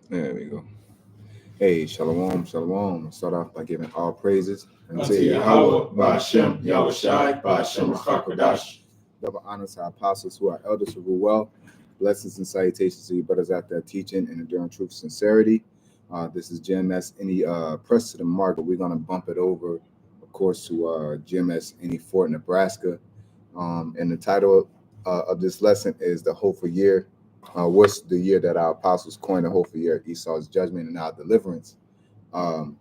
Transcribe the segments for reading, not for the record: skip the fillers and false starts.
There we go. Hey, shalom, shalom. Start off by giving all praises unto Yahweh, Ba'ashem, Yahushai, Ba'ashem, Rachakadash. Double honors to our apostles who are elders who rule well. Blessings and salutations to you brothers out there teaching and enduring truth and sincerity. This is GMS Any Press to the Market. We're going to bump it over, of course, to GMS Any Fort, Nebraska. And the title of this lesson is The Hopeful Year. What's the year that our apostles coined the hopeful year? Esau's judgment and our deliverance. Um,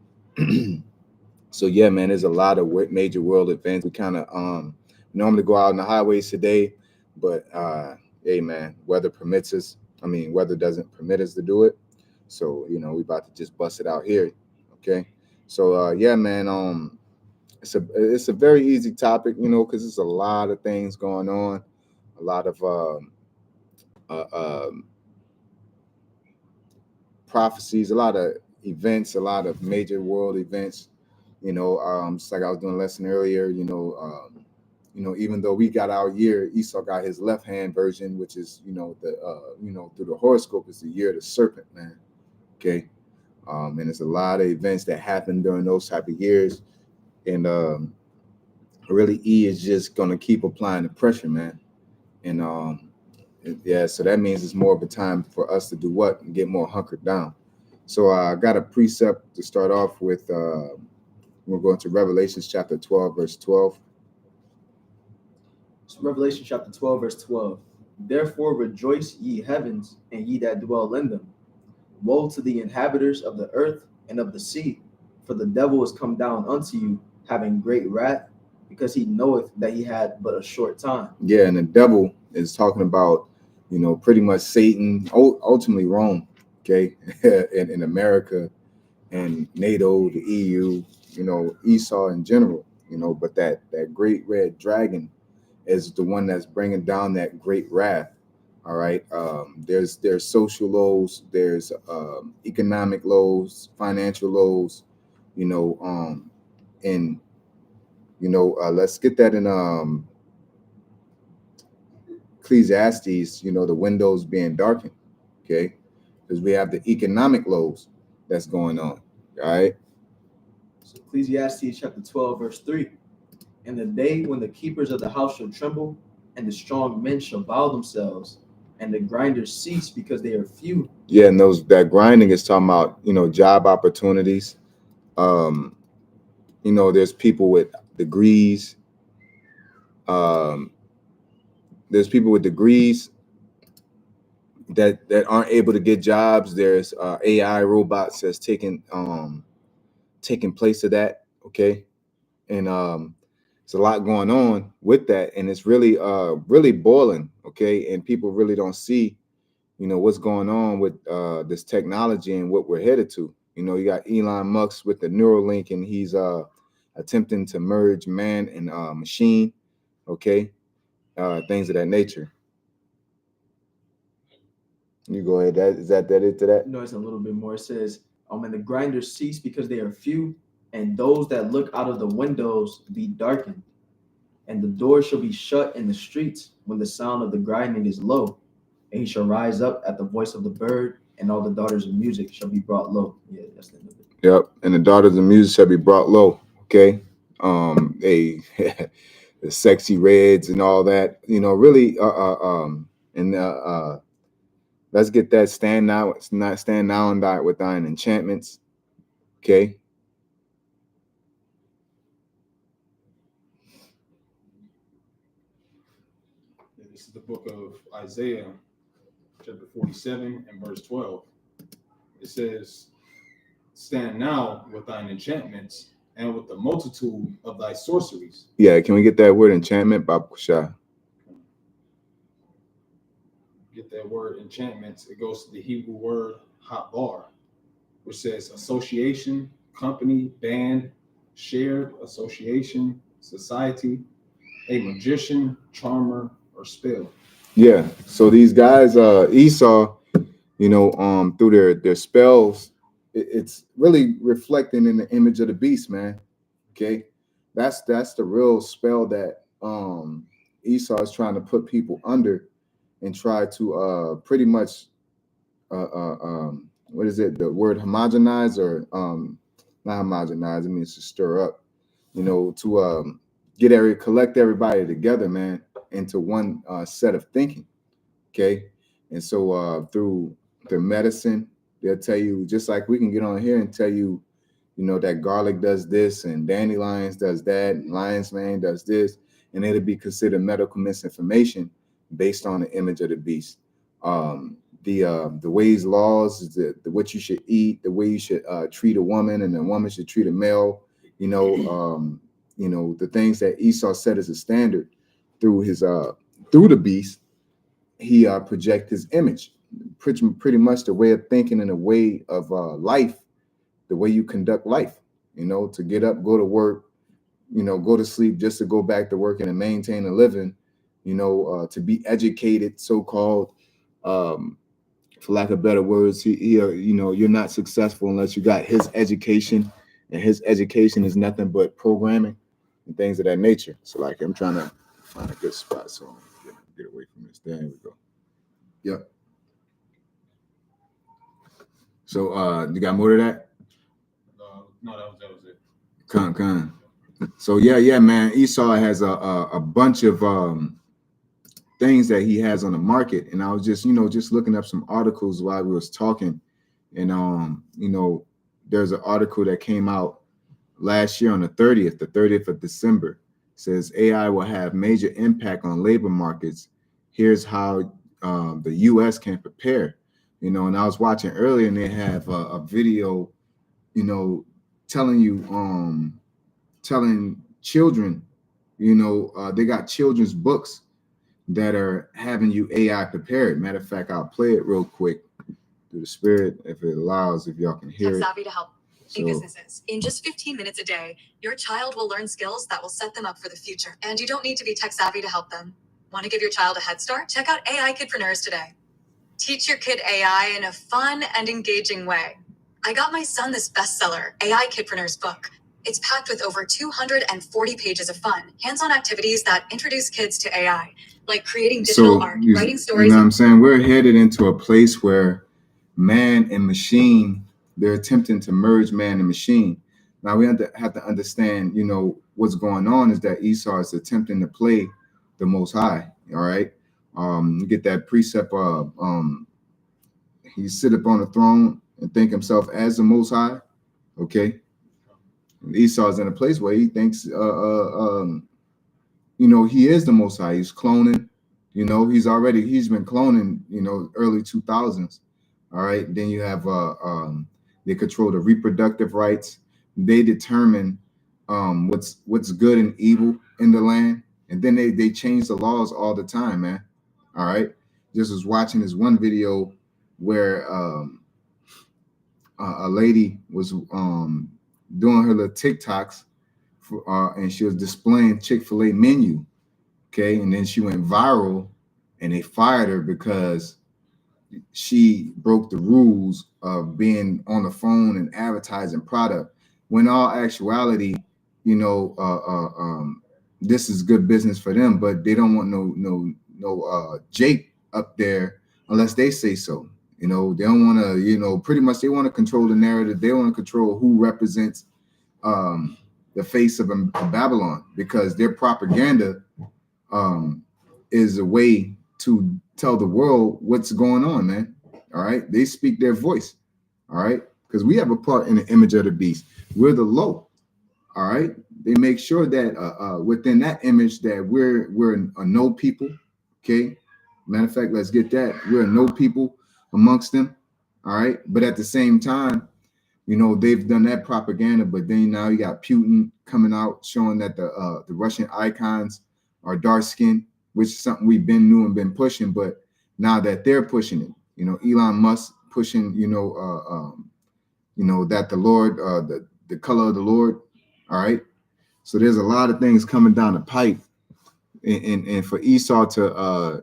so yeah, man, there's a lot of major world events. We kind of normally go out on the highways today, but hey, man, weather permits us. I mean, weather doesn't permit us to do it. So we about to just bust it out here. Okay. So yeah, man. It's a very easy topic, because there's a lot of things going on, a lot of uh, um, prophecies, a lot of events, a lot of major world events. Just like I was doing a lesson earlier. Even though we got our year, Esau got his left hand version, which is through the horoscope is the year of the serpent, man. Okay, and there's a lot of events that happen during those type of years, and really E is just gonna keep applying the pressure, man, and yeah, so that means it's more of a time for us to do what and get more hunkered down. So I got a precept to start off with. We're going to Revelations chapter 12, verse 12. So Revelation chapter 12, verse 12. Therefore rejoice, ye heavens, and ye that dwell in them. Woe to the inhabitants of the earth and of the sea, for the devil is come down unto you, having great wrath, because he knoweth that he had but a short time. Yeah, and the devil is talking about, pretty much Satan, ultimately Rome, okay, in America and NATO, the EU, Esau in general, but that great red dragon is the one that's bringing down that great wrath. All right. There's social lows, there's economic lows, financial lows, and let's get that in Ecclesiastes, the windows being darkened, okay? Because we have the economic lows that's going on, all right? So Ecclesiastes chapter 12, verse 3. In the day when the keepers of the house shall tremble, and the strong men shall bow themselves, and the grinders cease because they are few. Yeah, and that grinding is talking about, job opportunities. There's people with degrees. Um, there's people with degrees that aren't able to get jobs. There's AI robots that's taking place of that. Okay, and there's a lot going on with that, and it's really boiling. Okay, and people really don't see, what's going on with this technology and what we're headed to. You got Elon Musk with the Neuralink, and he's attempting to merge man and machine. Okay, things of that nature. You go ahead. Is that it to that? No, it's a little bit more. It says, and the grinders cease because they are few, and those that look out of the windows be darkened. And the doors shall be shut in the streets when the sound of the grinding is low. And he shall rise up at the voice of the bird, and all the daughters of music shall be brought low. Yeah, that's the end of it. Yep. And the daughters of music shall be brought low. Okay. They the sexy reds and all that. Really. And let's get that stand now. It's not stand now and die with thine enchantments. Okay. This is the book of Isaiah, chapter 47 and verse 12. It says, stand now with thine enchantments and with the multitude of thy sorceries. Yeah, can we get that word enchantment, Bab Kusha? Get that word enchantments. It goes to the Hebrew word habar, which says association, company, band, shared association, society, a magician, charmer, or spell. Yeah. So these guys, Esau, through their spells, it's really reflecting in the image of the beast, man. Okay, that's the real spell that Esau is trying to put people under and try to pretty much what is it? The word homogenize or not homogenize. It means to stir up. To collect everybody together, man, into one set of thinking. Okay, and so through the medicine, they'll tell you, just like we can get on here and tell you, that garlic does this and dandelions does that, and lion's mane does this, and it'll be considered medical misinformation based on the image of the beast. The ways, laws, the what you should eat, the way you should treat a woman, and a woman should treat a male. The things that Esau set as a standard through the beast. He project his image, pretty much the way of thinking and the way of life, the way you conduct life, to get up, go to work, go to sleep just to go back to work and to maintain a living, to be educated, so-called, for lack of better words, you're not successful unless you got his education, and his education is nothing but programming and things of that nature. So like, I'm trying to find a good spot so get away from this. There we go. Yep. So you got more to that? No, that was it. Con. So yeah, man. Esau has a bunch of things that he has on the market, and I was just looking up some articles while we was talking, and there's an article that came out last year on the 30th of December. It says AI will have major impact on labor markets. Here's how the U.S. can prepare. And I was watching earlier, and they have a video, telling children, they got children's books that are having you AI prepared. Matter of fact, I'll play it real quick through the spirit, if it allows, if y'all can hear it. Savvy to help businesses. In just 15 minutes a day, your child will learn skills that will set them up for the future. And you don't need to be tech savvy to help them. Want to give your child a head start? Check out AI Kidpreneurs today. Teach your kid AI in a fun and engaging way. I got my son this bestseller, AI Kidpreneurs book. It's packed with over 240 pages of fun, hands-on activities that introduce kids to AI, like creating digital art, writing stories. You know what I'm saying? We're headed into a place where man and machine, they're attempting to merge man and machine. Now we have to understand, what's going on is that Esau is attempting to play the Most High. All right. You get that precept of he sit up on the throne and think himself as the Most High. Okay. And Esau's in a place where he thinks he is the Most High. He's cloning, he's been cloning, early 2000s. All right. Then you have they control the reproductive rights. They determine what's good and evil in the land. And then they change the laws all the time, man. All right. Just was watching this one video where a lady was doing her little TikToks and she was displaying Chick-fil-A menu. Okay. And then she went viral and they fired her because she broke the rules of being on the phone and advertising product. When all actuality, this is good business for them, but they don't want no Jake up there unless they say so. They don't want to, pretty much they want to control the narrative. They want to control who represents the face of Babylon, because their propaganda is a way to tell the world what's going on, man. All right. They speak their voice. All right. Because we have a part in the image of the beast. We're the low. All right. They make sure that within that image that we're a no people. Okay. Matter of fact, let's get that. We're a no people amongst them. All right. But at the same time, they've done that propaganda. But then now you got Putin coming out showing that the Russian icons are dark skinned, which is something we've been new and been pushing. But now that they're pushing it, Elon Musk pushing, that the Lord, the color of the Lord. All right. So there's a lot of things coming down the pipe, and for Esau to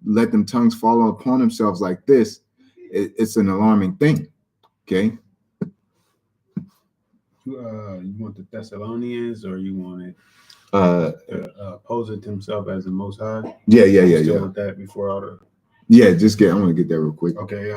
let them tongues fall upon themselves like this, it's an alarming thing. Okay. You want the Thessalonians, or you wanted opposing himself as the Most High? Yeah. Want that before all the Yeah, I'm gonna get that real quick. Okay,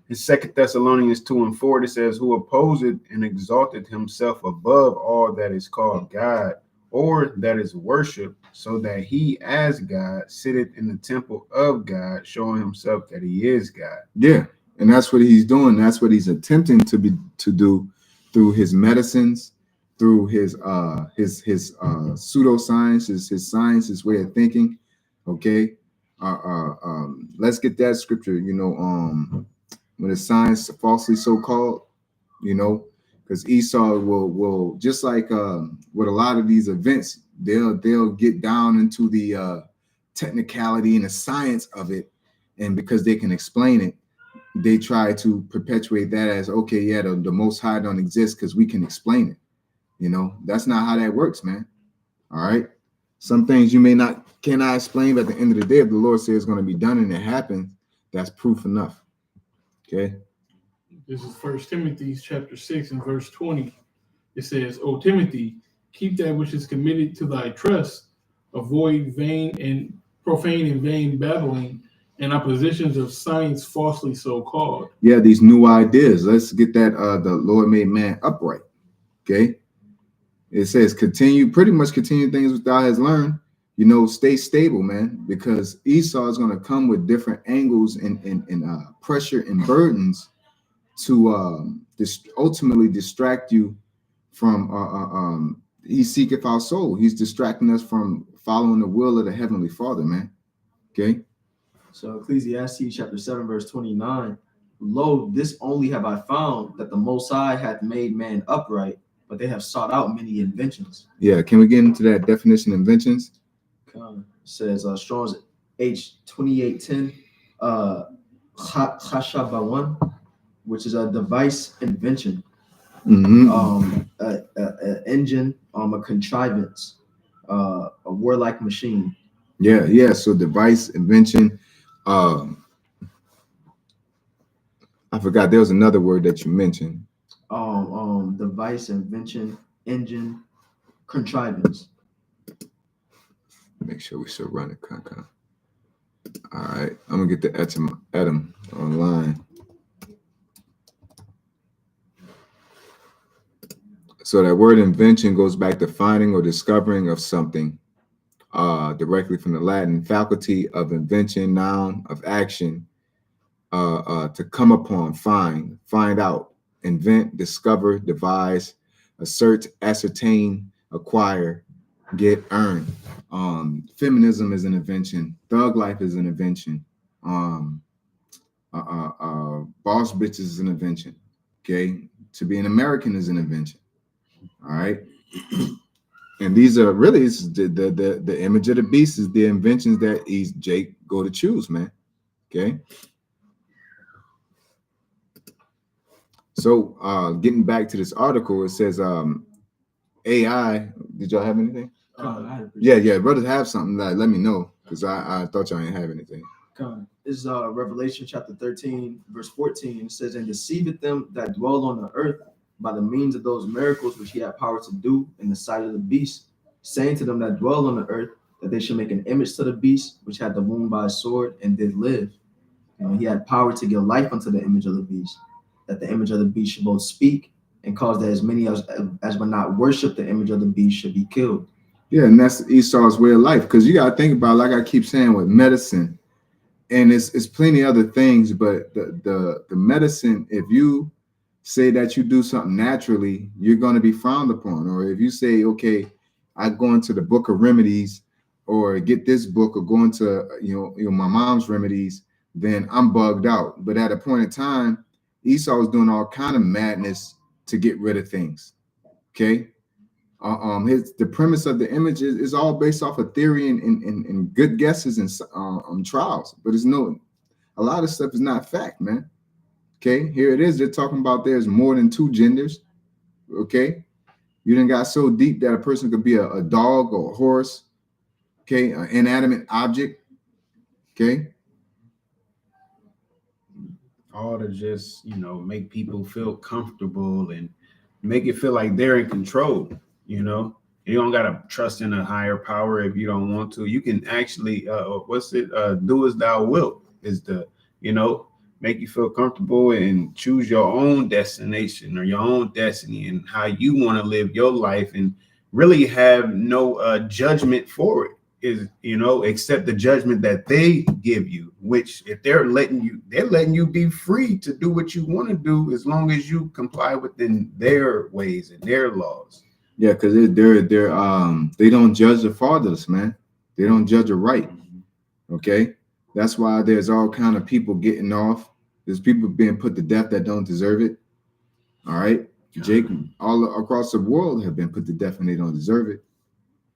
in 2 Thessalonians 2:4, it says, who opposeth and exalted himself above all that is called God, or that is worshipped, so that he as God sitteth in the temple of God, showing himself that he is God. Yeah, and that's what he's doing. That's what he's attempting to do through his medicines, through his pseudoscience, his science, his way of thinking. Okay. Let's get that scripture, when the science falsely so called, because Esau will just like with a lot of these events, they'll get down into the technicality and the science of it, and because they can explain it, they try to perpetuate that as, okay, yeah, the Most High don't exist because we can explain it. That's not how that works, man. All right. Some things you cannot explain, but at the end of the day, if the Lord says it's going to be done and it happens, that's proof enough. Okay. This is 1 Timothy chapter 6 and verse 20. It says, O Timothy, keep that which is committed to thy trust, avoid profane and vain babbling, and oppositions of science falsely so called. Yeah, these new ideas. Let's get that the Lord made man upright. Okay. It says pretty much continue things which thou has learned. Stay stable, man, because Esau is going to come with different angles and pressure and burdens to ultimately distract you from he seeketh our soul. He's distracting us from following the will of the Heavenly Father, man. Okay. So Ecclesiastes chapter 7, verse 29, lo, this only have I found, that the Most High hath made man upright, but they have sought out many inventions. Yeah, can we get into that definition of inventions? It says Strong's H2810, Chashabawan, which is a device invention, an engine, a contrivance, a warlike machine. Yeah. So device invention. I forgot there was another word that you mentioned. Device, invention, engine, contrivance. Make sure we still run it, Kanka. All right, I'm gonna get the Adam online. So that word invention goes back to finding or discovering of something, directly from the Latin faculty of invention, noun of action, to come upon, find out, invent, discover, devise, assert, ascertain, acquire, get, earn. Feminism is an invention. Thug life is an invention. Boss bitches is an invention. Okay, to be an American is an invention. All right, and these are really the image of the beast is the inventions that Jake go to choose, man. Okay. So getting back to this article, it says AI. Did y'all have anything? Yeah. Brothers have something. Let me know, because I thought y'all didn't have anything. This is Revelation chapter 13, verse 14. It says, and deceiveth them that dwell on the earth by the means of those miracles which he had power to do in the sight of the beast, saying to them that dwell on the earth that they should make an image to the beast which had the wound by a sword and did live. He had power to give life unto the image of the beast, that the image of the beast should both speak and cause that as many as would not worship the image of the beast should be killed. Yeah, and that's Esau's way of life, because you got to think about, like I keep saying, with medicine, and it's plenty other things, but the medicine, if you say that you do something naturally, you're going to be frowned upon. Or if you say, okay, I go into the book of remedies or get this book or go into my mom's remedies, then I'm bugged out. But at a point in time, Esau was doing all kind of madness to get rid of things. Okay. The premise of the image is all based off of theory and good guesses and trials, but a lot of stuff is not fact, man. Okay, here it is. They're talking about there's more than two genders. Okay, you done got so deep that a person could be a dog or a horse. Okay, an inanimate object. Okay, all to just make people feel comfortable and make it feel like they're in control. You don't gotta trust in a higher power if you don't want to. You can actually do as thou wilt. is to, make you feel comfortable and choose your own destination or your own destiny and how you want to live your life, and really have no judgment for it, is, except the judgment that they give you, which if they're letting you be free to do what you want to do, as long as you comply within their ways and their laws. Yeah, because they don't judge the fatherless, man. They don't judge a right. Okay, that's why there's all kind of people getting off. There's people being put to death that don't deserve it. All right, Jake, all across the world have been put to death and they don't deserve it.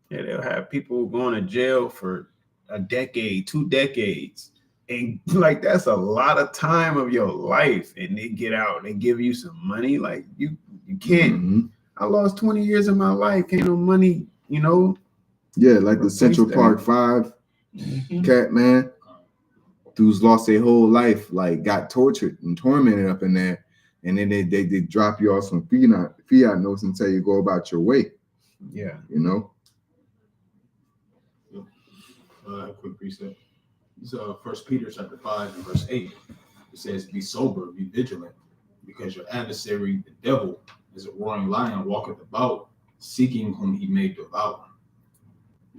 Yeah, they'll have people going to jail for a decade, 2 decades, and like that's a lot of time of your life, and they get out, they give you some money. Like you can't. Mm-hmm. I lost 20 years of my life, can't no money, Yeah, like the Central Park 5 cat, man. Dudes lost their whole life, like got tortured and tormented up in there, and then they drop you off some fiat notes and tell you go about your way. Yeah, A quick precept. So 1 Peter chapter 5 and verse 8, it says, "Be sober, be vigilant, because your adversary, the devil, is a roaring lion, walketh about, seeking whom he may devour."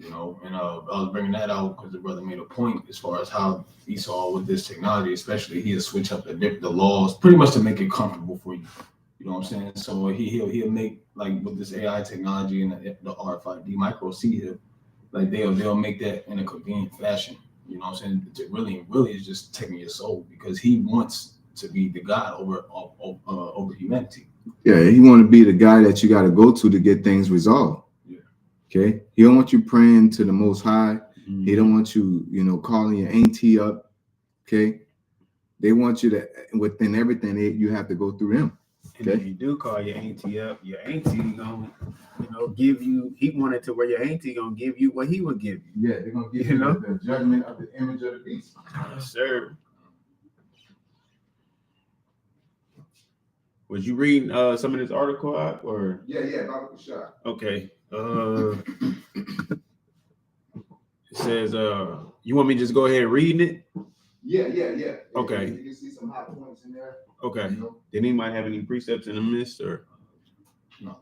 And I was bringing that out because the brother made a point as far as how Esau, with this technology, especially, he'll switch up the laws pretty much to make it comfortable for you. You know what I'm saying? So he'll make, like with this AI technology and the RFID micro C, like they'll make that in a convenient fashion. You know what I'm saying? To really is just taking your soul, because he wants to be the God over humanity. Yeah, he want to be the guy that you got to go to get things resolved. Yeah. Okay. He don't want you praying to the Most High. Mm-hmm. He don't want you, calling your auntie up. Okay. They want you to, within everything, you have to go through him. Okay. And if you do call your auntie up, your auntie gonna, give you. He wanted to where your auntie gonna give you what he would give you. Yeah, they're gonna give you the judgment of the image of the beast. Yes, sir. Was you reading some of this article out, or? Yeah, about the shot. Okay. It says, you want me to just go ahead and read it? Yeah. Okay. You can see some hot points in there. Okay. Did anybody have any precepts in the midst, or? No.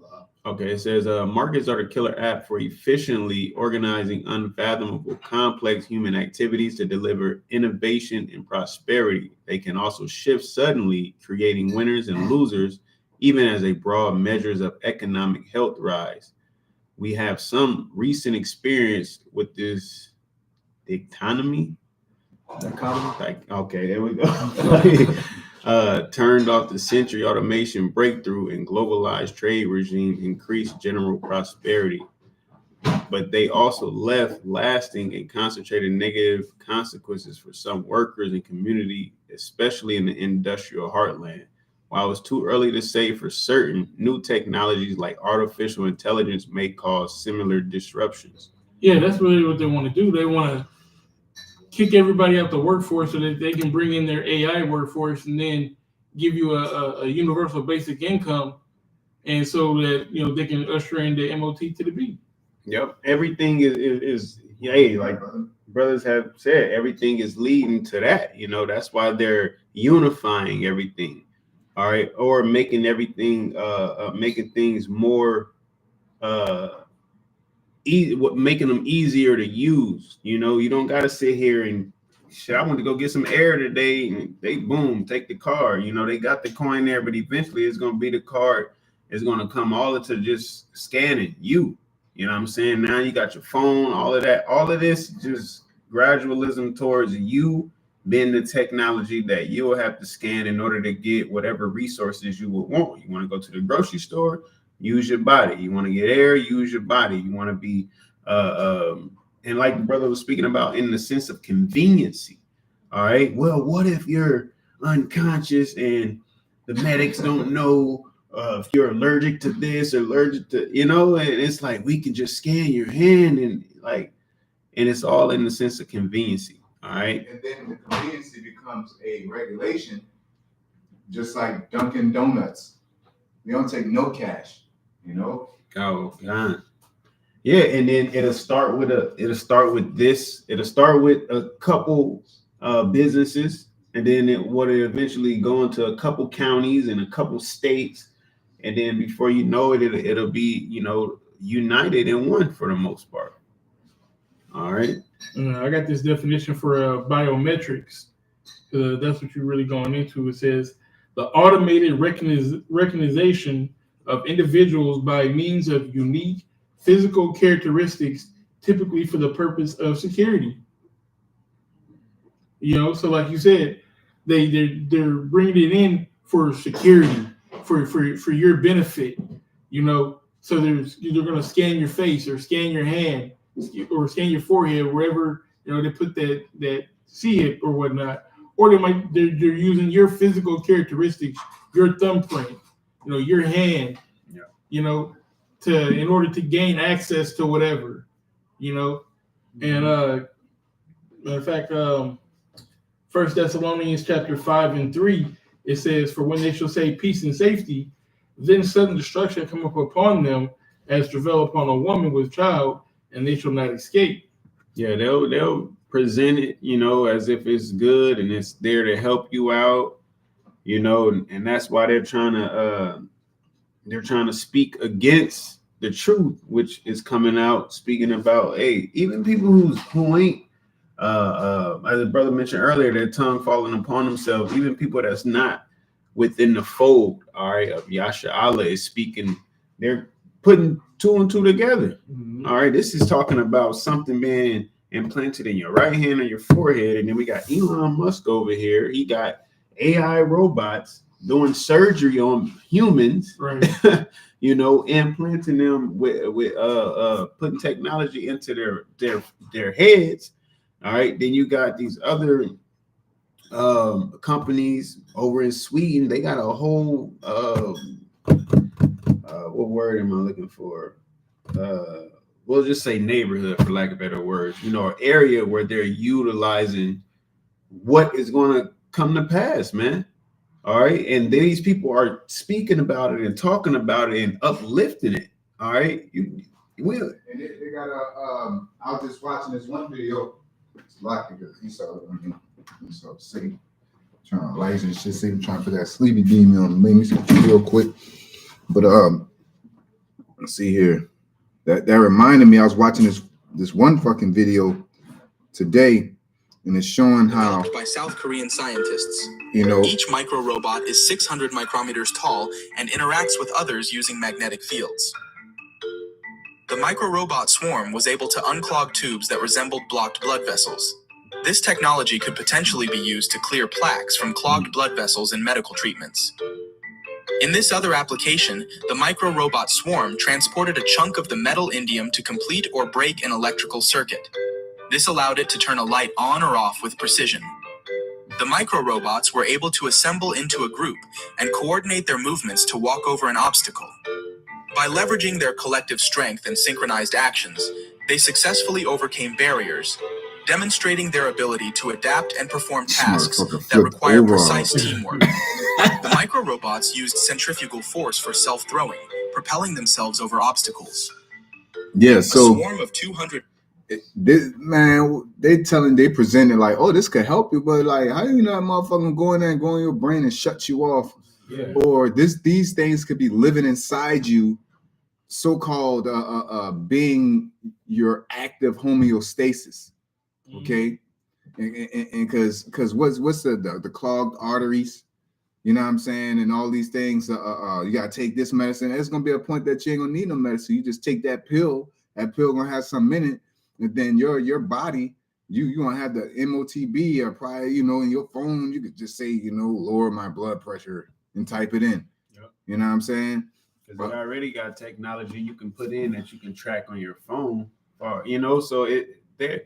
Okay. It says, markets are the killer app for efficiently organizing unfathomable, complex human activities to deliver innovation and prosperity. They can also shift suddenly, creating winners and losers, even as a broad measures of economic health rise. We have some recent experience with this economy. Okay, there we go. Turned off the century automation breakthrough and globalized trade regime increased general prosperity, but they also left lasting and concentrated negative consequences for some workers and community, especially in the industrial heartland. While it's too early to say for certain, new technologies like artificial intelligence may cause similar disruptions. Yeah, that's really what they want to do. They want to kick everybody out the workforce so that they can bring in their AI workforce and then give you a universal basic income, and so that they can usher in the MOT to the beat. Yep, everything is like brothers have said, everything is leading to that. That's why they're unifying everything. All right, or making everything, making things more, making them easier to use. You don't got to sit here and shit. I want to go get some air today, and they boom, take the card. They got the coin there, but eventually it's gonna be the card. It's gonna come all into just scanning you. You know what I'm saying? Now you got your phone, all of that, all of this, just gradualism towards you being the technology that you'll have to scan in order to get whatever resources you would want. You want to go to the grocery store, use your body. You want to get air, use your body. You want to be, and like the brother was speaking about, in the sense of conveniency. All right. Well, what if you're unconscious and the medics don't know if you're allergic to this or allergic to, and it's like, we can just scan your hand and it's all in the sense of conveniency. All right. And then the conveniency becomes a regulation, just like Dunkin' Donuts. They don't take no cash, Oh, God. Yeah, and then it'll start with a couple businesses, and then it would eventually go into a couple counties and a couple states, and then before you know it, it'll be, you know, united in one for the most part. All right. I got this definition for biometrics. That's what you're really going into. It says the automated recognition of individuals by means of unique physical characteristics, typically for the purpose of security. You know, so like you said, they're bringing it in for security, for your benefit. You know, so they're going to scan your face or scan your hand or scan your forehead, wherever, you know, they put that see it or whatnot. Or they're using your physical characteristics, your thumbprint, you know, your hand, you know, in order to gain access to whatever, you know. And matter of fact, 1 Thessalonians chapter 5:3, it says, "For when they shall say peace and safety, then sudden destruction come up upon them, as travail upon a woman with child, and they shall not escape." Yeah, they'll present it, you know, as if it's good and it's there to help you out, you know, and that's why they're trying to speak against the truth, which is coming out, speaking about, hey, even people who ain't as the brother mentioned earlier, their tongue falling upon themselves, even people that's not within the fold, all right, of Yasha Allah is speaking, they're putting two and two together. Mm-hmm. All right, this is talking about something being implanted in your right hand or your forehead, and then we got Elon Musk over here. He got AI robots doing surgery on humans, right? You know, implanting them with putting technology into their heads. All right, then you got these other companies over in Sweden. They got a whole what word am I looking for? We'll just say neighborhood, for lack of better words. You know, an area where they're utilizing what is going to come to pass, man. All right, and these people are speaking about it and talking about it and uplifting it. All right, you will. And they got a. I was just watching this one video. It's locked because he saw see, trying to lights and shit. See, trying to put that sleepy beam on. Make me see real quick. But let's see here. That reminded me. I was watching this one fucking video today, and it's showing how developed by South Korean scientists. You know, each micro robot is 600 micrometers tall and interacts with others using magnetic fields. The micro-robot swarm was able to unclog tubes that resembled blocked blood vessels. This technology could potentially be used to clear plaques from clogged blood vessels in medical treatments. In this other application, the micro-robot swarm transported a chunk of the metal indium to complete or break an electrical circuit. This allowed it to turn a light on or off with precision. The micro-robots were able to assemble into a group and coordinate their movements to walk over an obstacle. By leveraging their collective strength and synchronized actions, they successfully overcame barriers, demonstrating their ability to adapt and perform tasks that require precise teamwork. The micro-robots used centrifugal force for self-throwing, propelling themselves over obstacles. Yeah, so a swarm of 200. They present it like, oh, this could help you, but like, how do you know that motherfucker go in there and go in your brain and shut you off? Yeah. Or these things could be living inside you, so-called being your active homeostasis. Okay, and because what's the clogged arteries, you know what I'm saying, and all these things. You gotta take this medicine. It's gonna be a point that you ain't gonna need no medicine. You just take that pill. That pill gonna have some in it, and then your body, you gonna have the MOTB or probably, you know, in your phone. You could just say, you know, lower my blood pressure and type it in. Yep. You know what I'm saying? Because they already got technology you can put in that you can track on your phone, or you know, so there.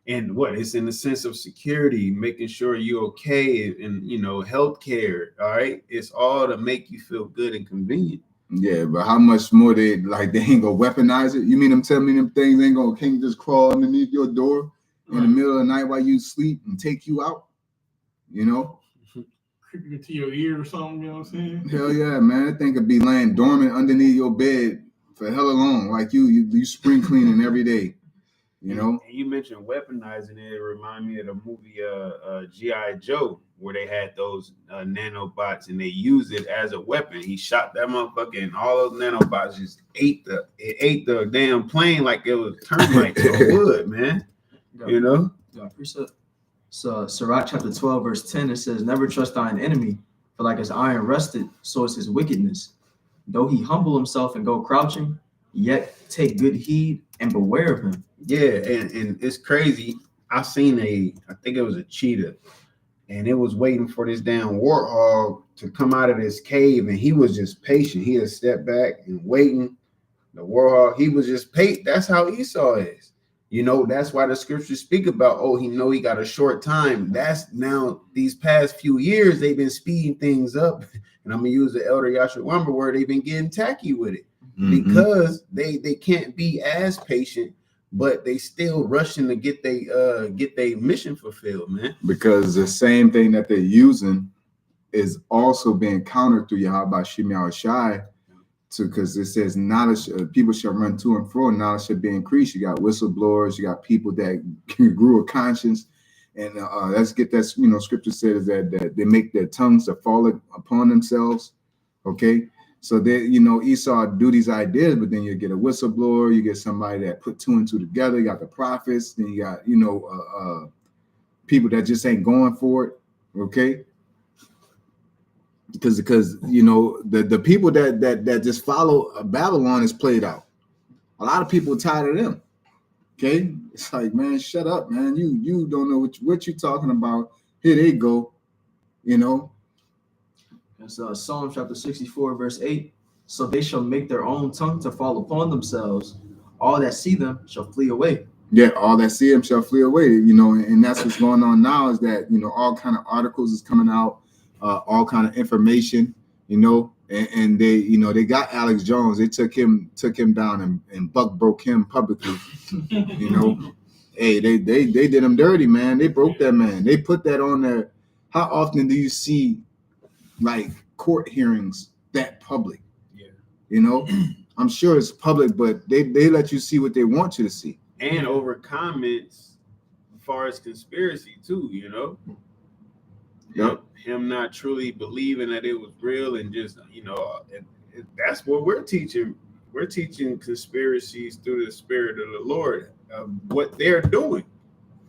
And what it's in the sense of security, making sure you're okay, and you know, healthcare. All right, it's all to make you feel good and convenient. Yeah, but how much more they ain't gonna weaponize it? You mean them telling me them things can't just crawl underneath your door in the middle of the night while you sleep and take you out? You know, creeping into your ear or something. You know what I'm saying? Hell yeah, man! That thing could be laying dormant underneath your bed for hella long, like you spring cleaning every day. You know, And you mentioned weaponizing it. It reminded me of the movie G.I. Joe, where they had those nanobots and they used it as a weapon. He shot that motherfucker, and all those nanobots just ate the damn plane like it was termites or wood, man. You know? Yeah, precept. So Sirach chapter 12, verse 10, it says, "Never trust thine enemy, for like as iron rusted, so is his wickedness. Though he humble himself and go crouching, yet take good heed and beware of him." Yeah, and it's crazy. I seen I think it was a cheetah, and it was waiting for this damn warthog to come out of this cave, and he was just patient. He had stepped back and waiting. The warthog, he was just patient. That's how Esau is. You know, that's why the scriptures speak about, oh, he got a short time. That's now these past few years, they've been speeding things up. And I'm gonna use the Elder Yashua Wamba word, they've been getting tacky with it because they can't be as patient, but they still rushing to get their mission fulfilled, man. Because the same thing that they're using is also being countered through Yahweh Shemi Shai, because it says knowledge, people shall run to and fro, and knowledge shall be increased. You got whistleblowers, you got people that grew a conscience, and let's get that. You know, scripture says that they make their tongues to fall upon themselves. Okay, so they, you know, Esau do these ideas, but then you get a whistleblower, you get somebody that put two and two together. You got the prophets, then you got, you know, people that just ain't going for it. Okay. Because you know the people that just follow Babylon is played out. A lot of people are tired of them. Okay, it's like, man, shut up, man. You don't know what you're talking about. Here they go. You know. It's Psalm chapter 64, verse 8. "So they shall make their own tongue to fall upon themselves. All that see them shall flee away." Yeah, all that see them shall flee away. You know, and that's what's going on now, is that, you know, all kind of articles is coming out. All kind of information, you know, and they, you know, they got Alex Jones. They took him down and buck broke him publicly. You know, hey, they did him dirty, man. They broke that man. They put that on there. How often do you see like court hearings that public? Yeah, you know, I'm sure it's public, but they let you see what they want you to see. And over comments as far as conspiracy too, you know. Yep. Him not truly believing that it was real, and just, you know, that's what we're teaching. We're teaching conspiracies through the Spirit of the Lord, what they're doing.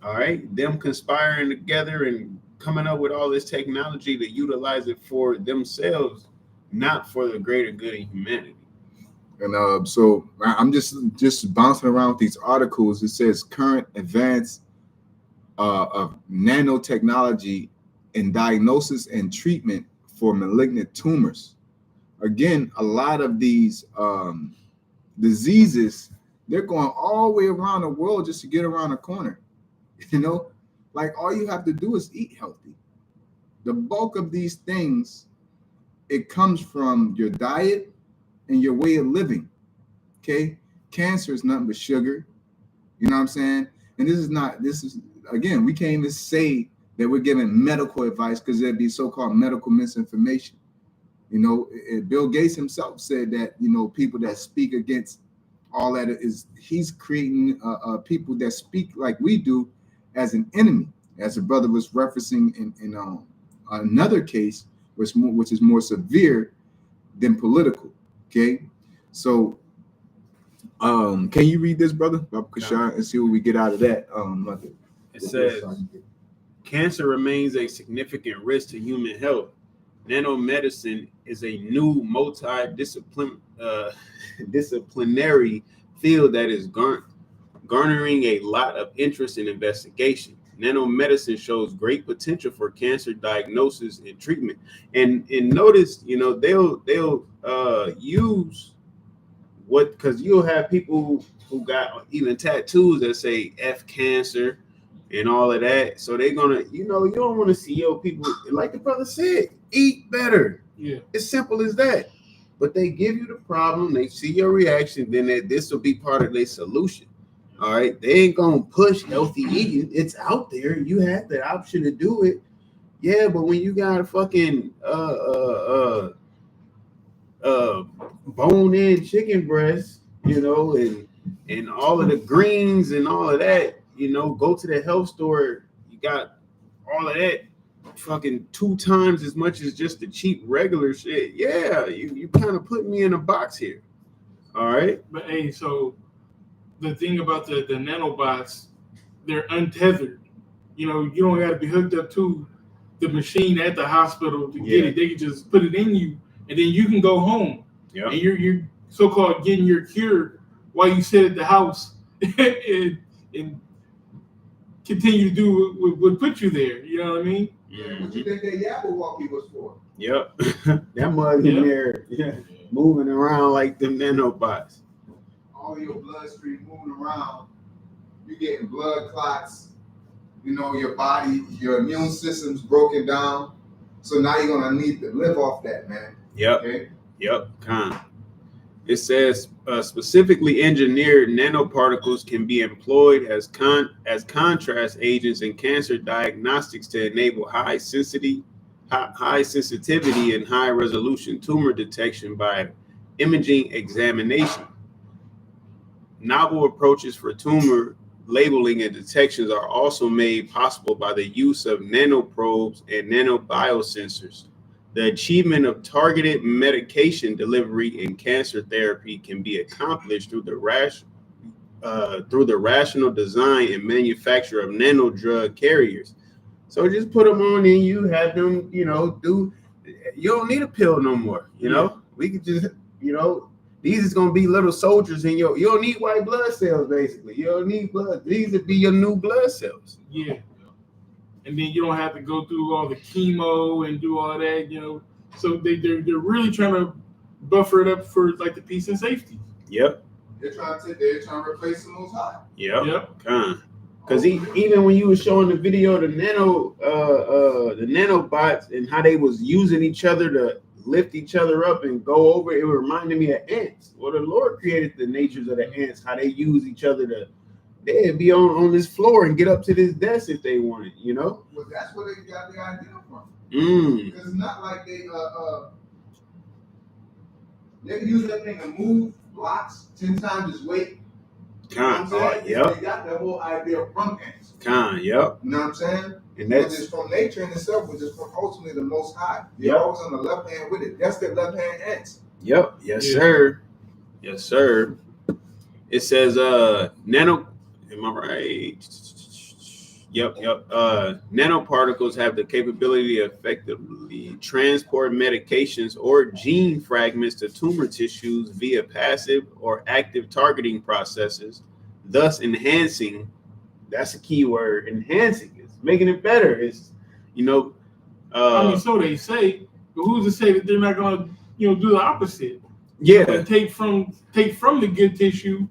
All right, them conspiring together and coming up with all this technology to utilize it for themselves, not for the greater good of humanity. And so I'm just bouncing around with these articles. It says current advance of nanotechnology in diagnosis and treatment for malignant tumors. Again, a lot of these diseases, they're going all the way around the world just to get around the corner. You know, like all you have to do is eat healthy. The bulk of these things, it comes from your diet and your way of living. Okay, cancer is nothing but sugar. You know what I'm saying? And this is again, we can't even say that we're giving medical advice, because there'd be so-called medical misinformation. You know, Bill Gates himself said that, you know, people that speak against all that he's creating people that speak like we do as an enemy, as the brother was referencing in another case, which is more severe than political. Okay, so can you read this, brother, and see what we get out of that? It says, cancer remains a significant risk to human health. Nanomedicine is a new disciplinary field that is garnering a lot of interest in investigation. Nanomedicine shows great potential for cancer diagnosis and treatment. And notice, you know, they'll use what, because you'll have people who got even tattoos that say F cancer and all of that. So they're gonna, you know, you don't want to see your people, like the brother said, eat better. Yeah, it's simple as that. But they give you the problem, they see your reaction, then this will be part of their solution. All right, they ain't gonna push healthy eating. It's out there. You have the option to do it. Yeah, but when you got a fucking bone-in chicken breast, you know, and and all of the greens and all of that, you know, go to the health store, you got all of that fucking 2 times as much as just the cheap regular shit. Yeah, you kind of put me in a box here. All right. But hey, so the thing about the nanobots, they're untethered. You know, you don't got to be hooked up to the machine at the hospital to get it. They can just put it in you, and then you can go home. Yeah. And you're so-called getting your cure while you sit at the house and continue to do what put you there. You know what I mean? Yeah, what you think that Yabberwocky was for? Yep. That mug in there, moving around like the nanobots. All your bloodstream moving around, you getting blood clots, you know, your body, your immune system's broken down. So now you're gonna need to live off that, man. Yep. Okay? Yep. It says specifically engineered nanoparticles can be employed as contrast agents in cancer diagnostics to enable high sensitivity and high resolution tumor detection by imaging examination. Novel approaches for tumor labeling and detections are also made possible by the use of nanoprobes and nanobiosensors. The achievement of targeted medication delivery in cancer therapy can be accomplished through the rational design and manufacture of nano drug carriers. So just put them on and you have them, you know, you don't need a pill no more. You know, we could just, you know, these is going to be little soldiers in you don't need white blood cells, basically. You don't need blood. These would be your new blood cells. Yeah. And then you don't have to go through all the chemo and do all that, you know. So they're really trying to buffer it up for like the peace and safety. Yep. They're trying to replace the Most High. Yep. Because even when you were showing the video, the nanobots and how they was using each other to lift each other up and go over, it reminded me of ants. Well, the Lord created the natures of the ants, how they use each other to. They'd be on this floor and get up to this desk if they wanted, you know? Well, that's where they got the idea from. Because it's not like they can use that thing to move blocks 10 times its weight. You know what I'm saying? They got that whole idea from ants. Yep. You know what I'm saying? And that's just from nature in itself, which is from ultimately the Most High. You're always on the left hand with it. That's the left hand ants. Yep. Yes, sir. Yes, sir. It says nano. Am I right? Yep. Nanoparticles have the capability to effectively transport medications or gene fragments to tumor tissues via passive or active targeting processes, thus enhancing. That's a key word. Enhancing. It's making it better. It's, you know. I mean, so they say, but who's to say that they're not going to, you know, do the opposite? Yeah. Take from the good tissue.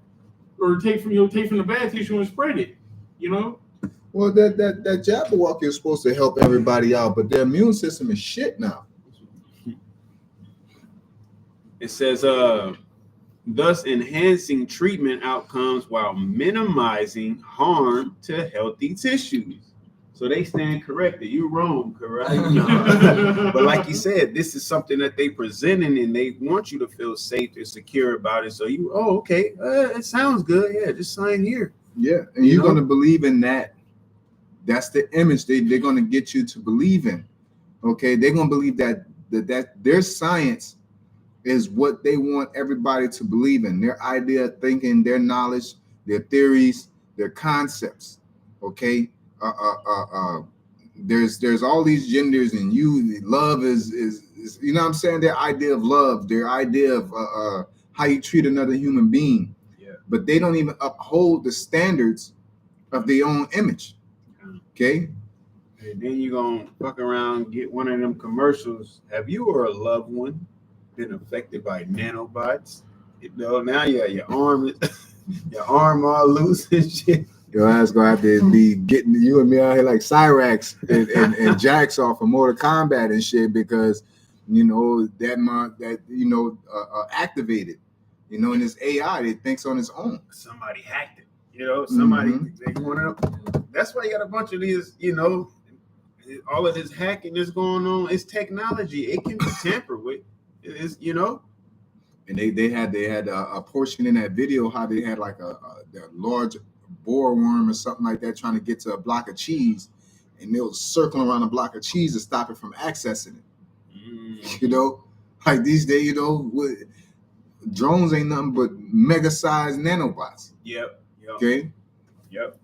Or take from the bad tissue and spread it, you know. Well, that Jabberwocky is supposed to help everybody out, but their immune system is shit now. It says, thus enhancing treatment outcomes while minimizing harm to healthy tissues. So they stand corrected. You're wrong, correct? But like you said, this is something that they presenting and they want you to feel safe and secure about it. So okay, it sounds good. Yeah, just sign here. Yeah, and you're going to believe in that. That's the image they're going to get you to believe in. Okay, they're going to believe that their science is what they want everybody to believe in. Their idea of thinking, their knowledge, their theories, their concepts. Okay. There's all these genders, and love is you know what I'm saying, their idea of love, their idea of how you treat another human being. Yeah. But they don't even uphold the standards of their own image. Okay. And then you're gonna fuck around, get one of them commercials. Have you or a loved one been affected by nanobots? You know, now your arm all loose and shit. Your ass gonna have to be getting you and me out here like Cyrax and Jax off of Mortal Kombat and shit, because you know that activated, you know, in this AI that thinks on its own. Somebody hacked it, you know. Somebody they want to. That's why you got a bunch of these, you know, all of this hacking that's going on. It's technology. It can be tampered with. It's, you know. And they had a portion in that video how they had like a large boar worm or something like that trying to get to a block of cheese, and they was circling around a block of cheese to stop it from accessing it. You know, like these days, you know, drones ain't nothing but mega sized nanobots. Yep. Okay. Yep.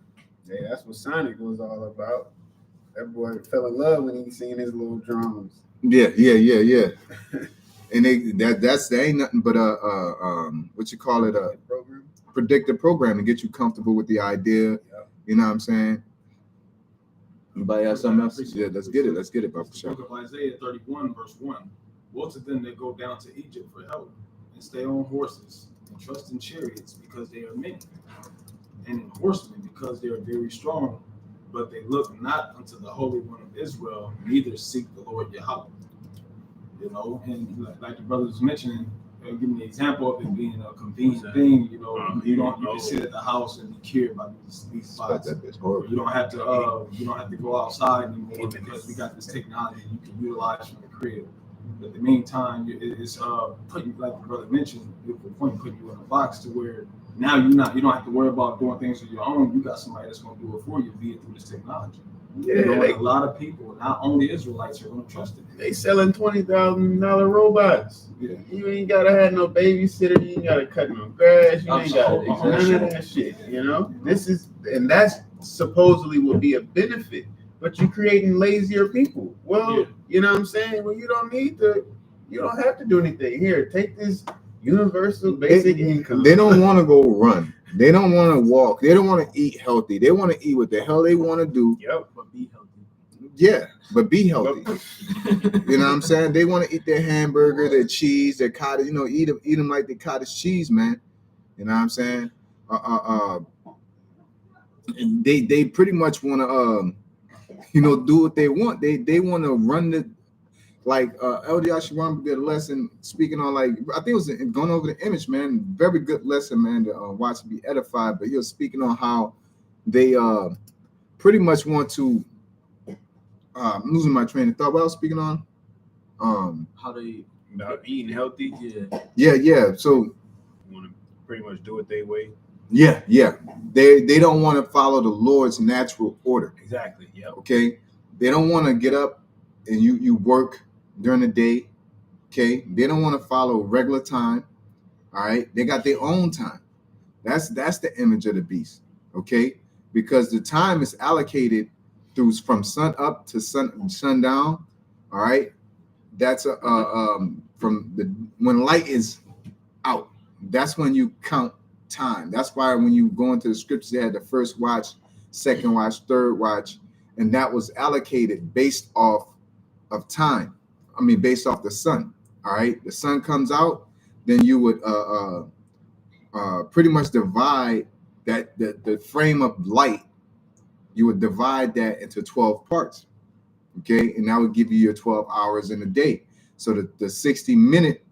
Hey, that's what Sonic was all about. That boy fell in love when he seen his little drones. Yeah. And that ain't nothing but what you call it, a program. Predictive program to get you comfortable with the idea. Yep. You know what I'm saying? Anybody have something else? Yeah, let's get it, Papa Shah. Book of Isaiah 31, verse 1. Woe to them that go down to Egypt for help, and stay on horses, and trust in chariots, because they are many, and in horsemen, because they are very strong. But they look not unto the Holy One of Israel, neither seek the Lord Yahweh. You know, and like the brothers was mentioning, giving the example of it being a convenient thing. You know, you can sit at the house and be cured by these spots. You don't have to go outside anymore because we got this technology you can utilize from the crib. But in the meantime, it's putting, like the brother mentioned, putting you in a box to where now you don't have to worry about doing things on your own. You got somebody that's going to do it for you via through this technology. Yeah, you know, a lot of people, not only Israelites, are going to trust it. They selling $20,000 robots. Yeah. You ain't gotta have no babysitter. You ain't gotta cut no grass. You ain't gotta do none of that shit. You know, that's supposedly will be a benefit, but you're creating lazier people. Well, you know what I'm saying? Well, you don't have to do anything. Here, take this universal basic income. They don't want to go run. They don't want to walk. They don't want to eat healthy. They want to eat what the hell they want to do. Yep. But be healthy. Yeah, but be healthy. You know what I'm saying? They want to eat their hamburger, their cheese, their cottage. You know, eat them like the cottage cheese, man. You know what I'm saying? And they pretty much want to do what they want. They want to run the, like LD Asharam did a lesson speaking on, like, I think it was going over the image, man. Very good lesson, man, to watch and be edified. But he was speaking on how they pretty much want to. I'm losing my train of thought. What I was speaking on? How they about eating healthy. Yeah. So you want to pretty much do it their way. Yeah. They don't want to follow the Lord's natural order. Exactly. Yeah. Okay. They don't want to get up and you work during the day. Okay. They don't want to follow regular time. All right. They got their own time. That's the image of the beast. Okay. Because the time is allocated from sun up to sundown. All right. That's from when light is out. That's when you count time. That's why when you go into the scriptures, they had the first watch, second watch, third watch, and that was allocated based off of time. I mean, based off the sun. All right. The sun comes out, then you would pretty much divide that the frame of light. You would divide that into 12 parts, okay? And that would give you your 12 hours in a day. So the 60-minute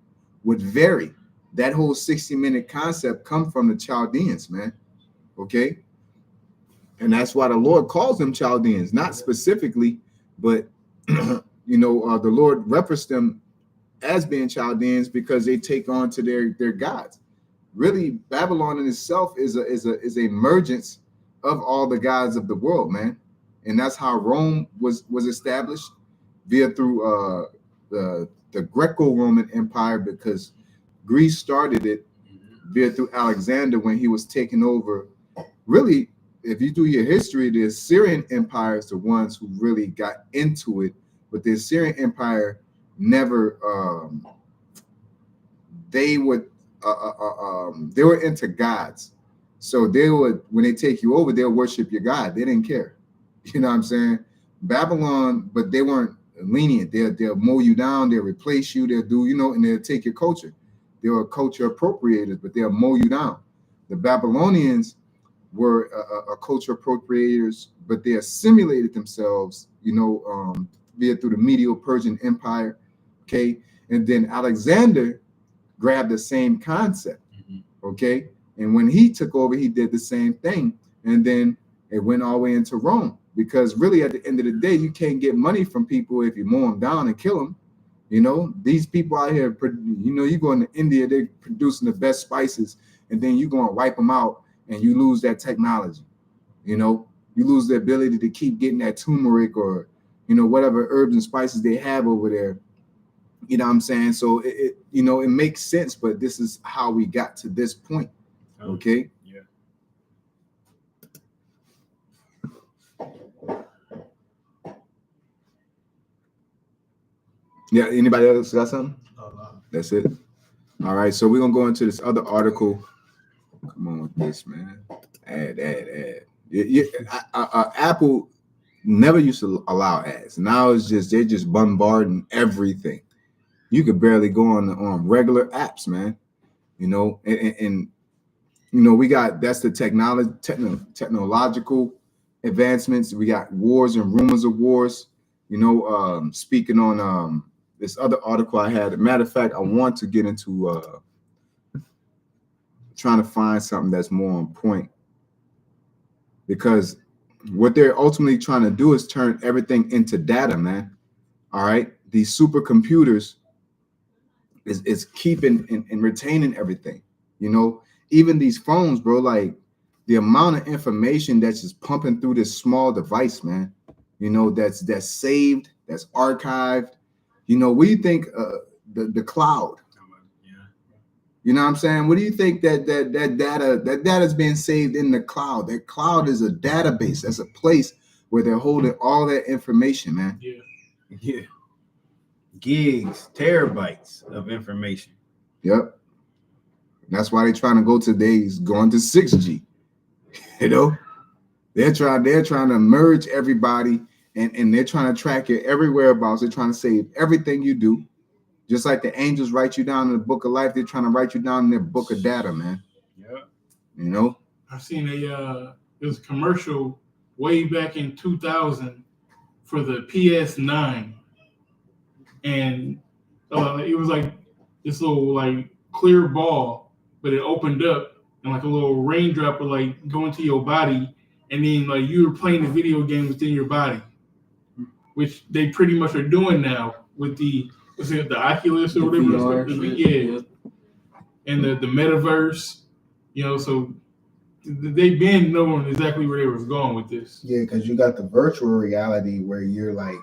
would vary. That whole 60-minute concept come from the Chaldeans, man, okay? And that's why the Lord calls them Chaldeans, not specifically, but, the Lord referenced them as being Chaldeans because they take on to their gods. Really, Babylon in itself is a emergence of all the gods of the world, man. And that's how Rome was established through the Greco-Roman Empire, because Greece started it through Alexander when he was taking over. Really, if you do your history, the Assyrian Empire is the ones who really got into it, but the Assyrian Empire never they were into gods. So when they take you over, they'll worship your God. They didn't care. You know what I'm saying? Babylon, but they weren't lenient. They'll mow you down, they'll replace you, they'll do, and they'll take your culture. They were culture appropriators, but they'll mow you down. The Babylonians were a culture appropriators, but they assimilated themselves, through the Medo-Persian Empire. Okay. And then Alexander grabbed the same concept. Okay. And when he took over, he did the same thing. And then it went all the way into Rome, because really at the end of the day, you can't get money from people if you mow them down and kill them. You know, these people out here, you know, you go into India, they're producing the best spices, and then you go and wipe them out, and you lose that technology. You know, you lose the ability to keep getting that turmeric or, you know, whatever herbs and spices they have over there. You know what I'm saying? So it you know, it makes sense, but this is how we got to this point. Okay. Yeah. Yeah. Anybody else got something? Oh, no. That's it. All right. So we're gonna go into this other article. Come on with this, man. Add. Apple never used to allow ads. Now it's just they're just bombarding everything. You could barely go on regular apps, man. You know, and you know, we got that's the technological advancements. We got wars and rumors of wars. You know, speaking on this other article I had. Matter of fact, I want to get into trying to find something that's more on point, because what they're ultimately trying to do is turn everything into data, man. All right, these supercomputers is keeping and retaining everything. You know, even these phones, bro, like the amount of information that's just pumping through this small device, man. You know, that's saved, that's archived. You know, what do you think the cloud? You know what I'm saying? What do you think that data is being saved in the cloud? That cloud is a database. That's a place where they're holding all that information, man. Yeah. Gigs, terabytes of information. Yep. That's why they're trying to go going to 6G. You know, they're trying to merge everybody, and they're trying to track your every whereabouts. They're trying to save everything you do. Just like the angels write you down in the book of life, they're trying to write you down in their book of data, man. Yeah. You know? I've seen there's a commercial way back in 2000 for the PS9. And it was like this little like clear ball, but it opened up and like a little raindrop would like go into your body, and then like you were playing the video game within your body, which they pretty much are doing now with the Oculus or whatever. Yeah. And the metaverse, you know, so they've been knowing exactly where they was going with this. Yeah, because you got the virtual reality where you're like,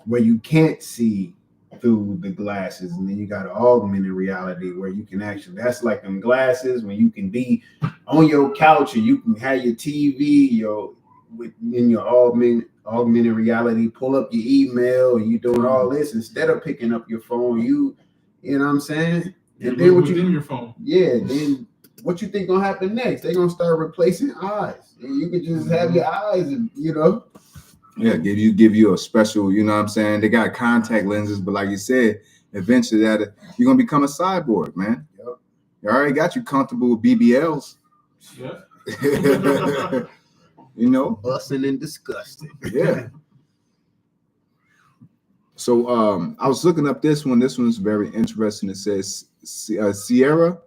where you can't see through the glasses, and then you got augmented reality where you can actually, that's like them glasses when you can be on your couch and you can have your TV, in your augmented reality, pull up your email, and you doing all this instead of picking up your phone. You know what I'm saying? And then what within your phone. Yeah, then what you think gonna happen next? They're gonna start replacing eyes. And you can just have your eyes, and you know. Yeah, give you a special, you know what I'm saying? They got contact lenses, but like you said, eventually you're gonna become a cyborg, man. Yep. You already got you comfortable with BBLs. Yeah. You know, Busting and disgusting. Yeah. So I was looking up this one. This one's very interesting. It says Sierra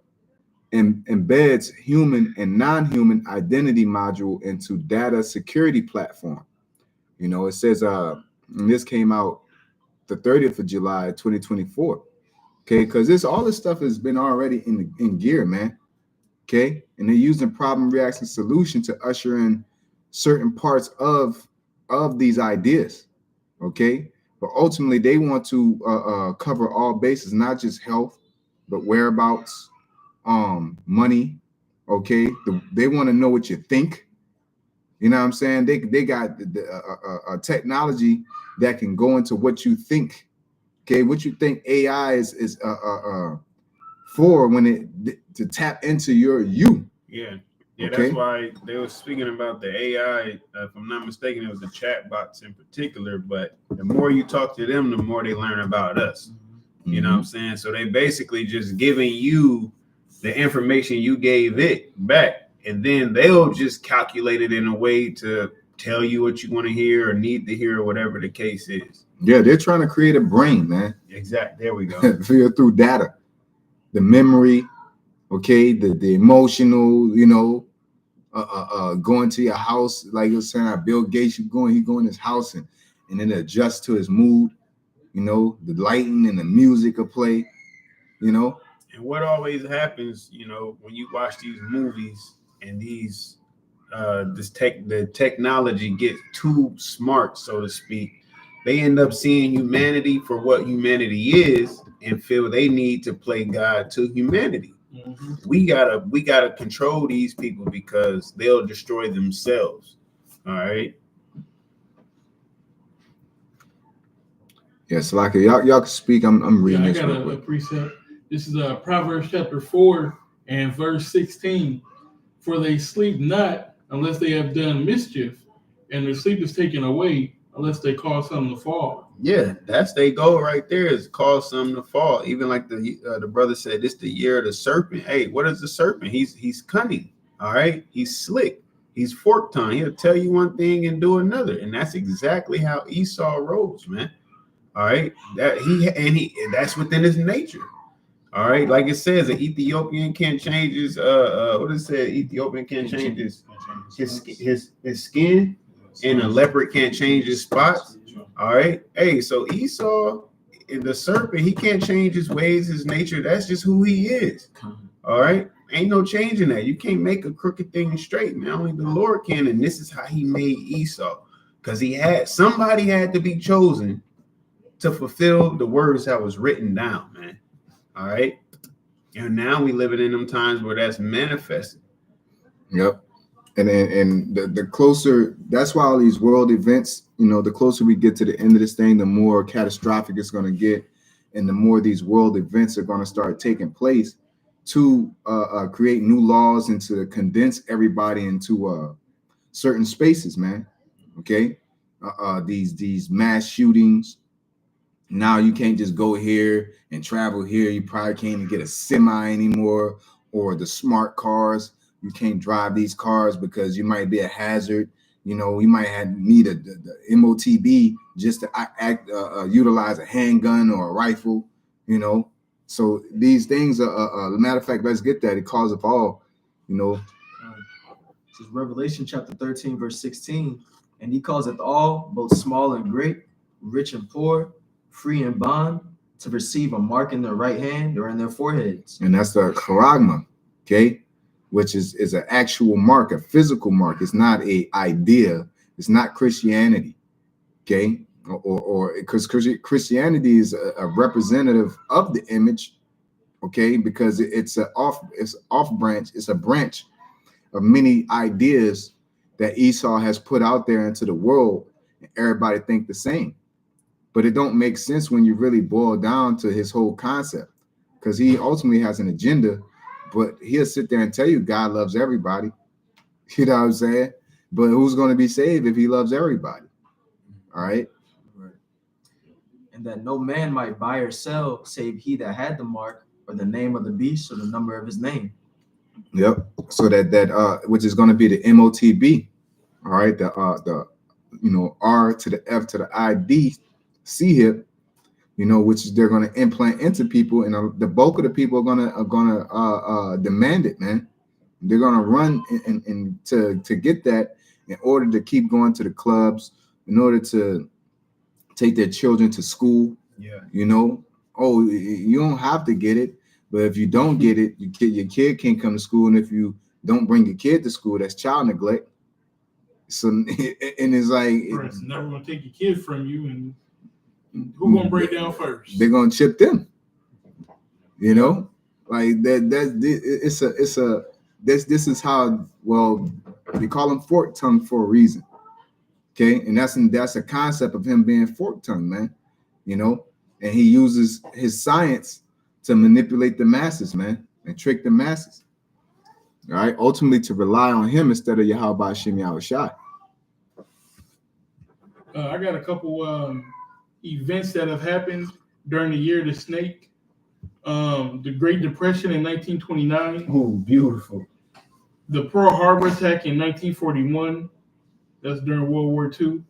embeds human and non-human identity module into data security platform. You know, it says and this came out the 30th of July 2024. Okay, because all this stuff has been already in gear, man. Okay, and they're using problem reaction solution to usher in certain parts of these ideas. Okay, but ultimately they want to cover all bases, not just health, but whereabouts, money. Okay, they want to know what you think. You know what I'm saying? They got a technology that can go into what you think. Okay, what you think AI is for when to tap into you. Yeah. Okay. That's why they were speaking about the AI. If I'm not mistaken, it was the chat bots in particular. But the more you talk to them, the more they learn about us. You know what I'm saying? So they basically just giving you the information you gave it back, and then they'll just calculate it in a way to tell you what you want to hear or need to hear, or whatever the case is. Yeah, they're trying to create a brain, man. Exactly. There we go. Through data, the memory, okay, the emotional, you know, going to your house, like you were saying, Bill Gates, he go in his house and then adjust to his mood. You know, the lighting and the music will play. You know, And what always happens, you know, when you watch these movies and these the technology gets too smart, so to speak, they end up seeing humanity for what humanity is and feel they need to play God to humanity. Mm-hmm. We gotta control these people because they'll destroy themselves. All right. yeah, so like y'all can speak. I'm reading Yeah, I this got real a quick. precept. This is Proverbs chapter 4 and verse 16. For they sleep not unless they have done mischief, and their sleep is taken away unless they cause something to fall. Yeah, that's their goal right there, is cause something to fall. Even like the brother said, it's the year of the serpent. Hey, what is the serpent? He's cunning. All right, he's slick. He's fork tongue. He'll tell you one thing and do another, and that's exactly how Esau rolls, man. All right, that's within his nature. All right, like it says, an Ethiopian can't change his what it said, Ethiopian can't change his skin, and a leopard can't change his spots. All right, hey, so Esau, the serpent, he can't change his ways, his nature. That's just who he is. All right, ain't no changing that. You can't make a crooked thing straight, man. Only the Lord can, and this is how he made Esau, because somebody had to be chosen to fulfill the words that was written down, man. All right. And now we living in them times where that's manifested. Yep. And the closer, that's why all these world events, you know, the closer we get to the end of this thing, the more catastrophic it's going to get. And the more these world events are going to start taking place to create new laws and to condense everybody into certain spaces, man. Okay. These mass shootings. Now you can't just go here and travel here. You probably can't even get a semi anymore, or the smart cars. You can't drive these cars because you might be a hazard. You know, you might need the MOTB just to utilize a handgun or a rifle. You know, so these things are. Matter of fact, let's get that. It calls of all. You know, this is Revelation chapter 13, verse 16, and he calls it all, both small and great, rich and poor, free and bond, to receive a mark in their right hand or in their foreheads. And that's the charagma, okay, which is an actual mark, a physical mark. It's not a idea. It's not Christianity, okay, or because Christianity is a representative of the image, okay, because it's off branch. It's a branch of many ideas that Esau has put out there into the world, and everybody think the same. But it don't make sense when you really boil down to his whole concept, because he ultimately has an agenda, but he'll sit there and tell you God loves everybody. You know what I'm saying? But who's going to be saved if he loves everybody? All right. Right. And that no man might buy or sell save he that had the mark or the name of the beast or the number of his name. Yep. So that which is going to be the MOTB. All right. The R to the F to the ID. C-hip, you know, which they're going to implant into people, and the bulk of the people are gonna demand it, man. They're going to run and to get that in order to keep going to the clubs, in order to take their children to school. Yeah, you know, oh, you don't have to get it, but if you don't get it, your kid can't come to school, and if you don't bring your kid to school, that's child neglect. So, and it's like, it's never going to take your kid from you, and who gonna break down first? They're gonna chip them. You know, like that. This is how, well, we call him fork tongue for a reason. Okay, and that's a concept of him being fork tongue, man. You know, and he uses his science to manipulate the masses, man, and trick the masses. All right, ultimately to rely on him instead of Yahweh Shem Yahushai. I got a couple events that have happened during the year of the snake. The Great Depression in 1929. Oh, beautiful. The Pearl Harbor attack in 1941. That's during World War II.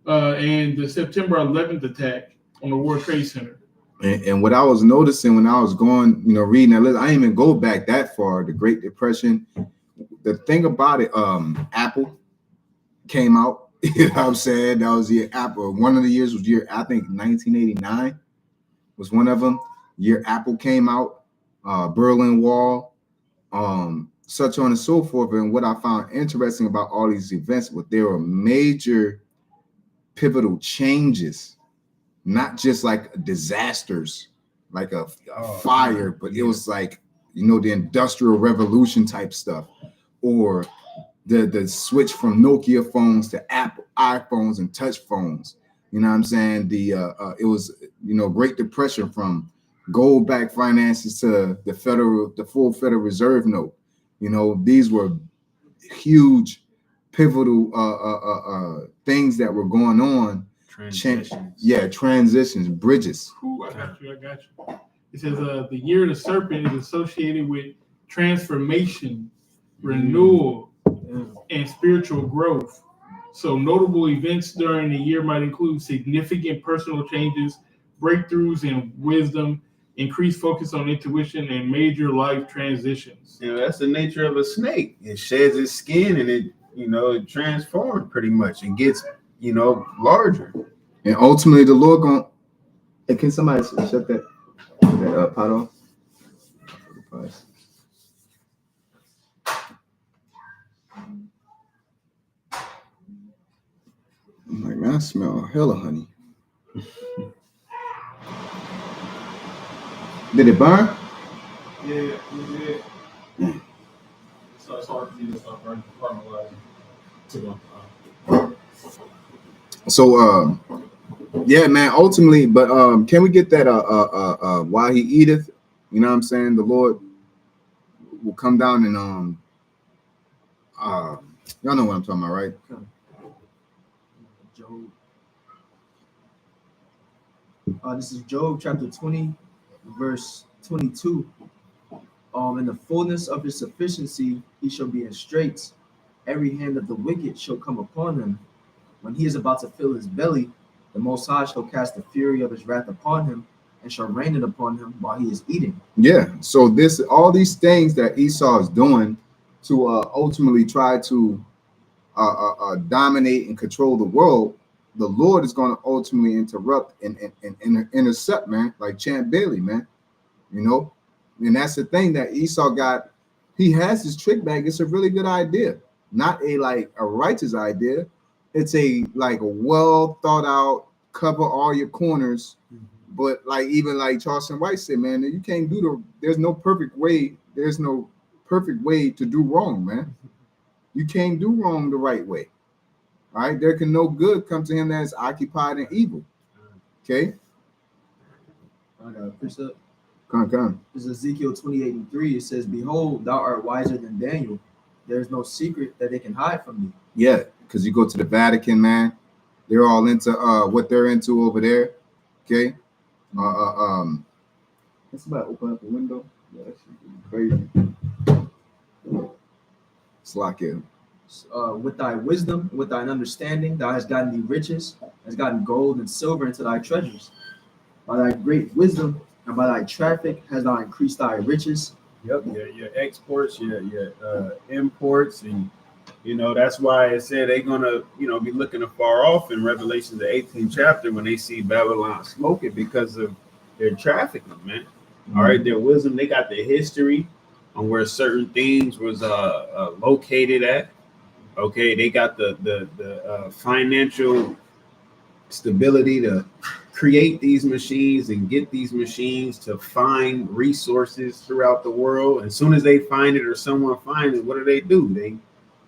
And the September 11th attack on the World Trade Center. And what I was noticing when I was going, you know, reading that list, I didn't even go back that far. The Great Depression. The thing about it, Apple came out You know what I'm saying? That was year Apple. One of the years was year, I think 1989 was one of them. Year Apple came out, Berlin Wall, such on and so forth. And what I found interesting about all these events, but there were major pivotal changes, not just like disasters, like a fire, but it was like, you know, the Industrial Revolution type stuff, or the switch from Nokia phones to Apple iPhones and touch phones. You know what I'm saying? It was, you know, Great Depression, from gold-backed finances to the full Federal Reserve note. You know, these were huge, pivotal things that were going on. Transitions, bridges. Ooh, I got you. It says the year of the serpent is associated with transformation, renewal, and spiritual growth. So notable events during the year might include significant personal changes, breakthroughs in wisdom, increased focus on intuition, and major life transitions. You know, that's the nature of a snake. It sheds its skin and it, you know, it transforms pretty much. It gets, you know, larger. And ultimately the Lord going, hey, can somebody shut that pot off? I'm like, man, I smell hella honey. Did it burn? Yeah, it did. So it's hard for you to stop caramelizing. So yeah, man, ultimately, but can we get that while he eateth, you know what I'm saying, the Lord will come down and y'all know what I'm talking about, right? Job. This is Job chapter 20, verse 22. In the fullness of his sufficiency, he shall be in straits. Every hand of the wicked shall come upon him. When he is about to fill his belly, the Most High shall cast the fury of his wrath upon him, and shall rain it upon him while he is eating. Yeah. So all these things that Esau is doing to ultimately try to dominate and control the world, the Lord is going to ultimately interrupt and intercept, man, like Champ Bailey, man. You know, and that's the thing that Esau got. He has his trick bag. It's a really good idea, not a righteous idea. It's a well thought out, cover all your corners. But even Charleston White said, man, you can't there's no perfect way. There's no perfect way to do wrong, man. You can't do wrong the right way. All right. There can no good come to him that is occupied in evil. Okay. I got a precept. Come. This is Ezekiel 28:3. It says, behold, thou art wiser than Daniel. There is no secret that they can hide from thee. Yeah, because you go to the Vatican, man. They're all into what they're into over there. Okay. Can somebody open up the window? Yeah, that should be crazy. Slack it. With thy wisdom, with thine understanding, thou hast gotten thee riches, hast gotten gold and silver into thy treasures. By thy great wisdom and by thy traffic hast thou increased thy riches. Yep, your exports, your imports, and you know that's why it said they're gonna be looking afar off in Revelation the 18th chapter when they see Babylon smoking because of their trafficking, man. Mm-hmm. All right, their wisdom, they got the history on where certain things was located at. Okay, they got the financial stability to create these machines and get these machines to find resources throughout the world. As soon as they find it or someone finds it, what do? They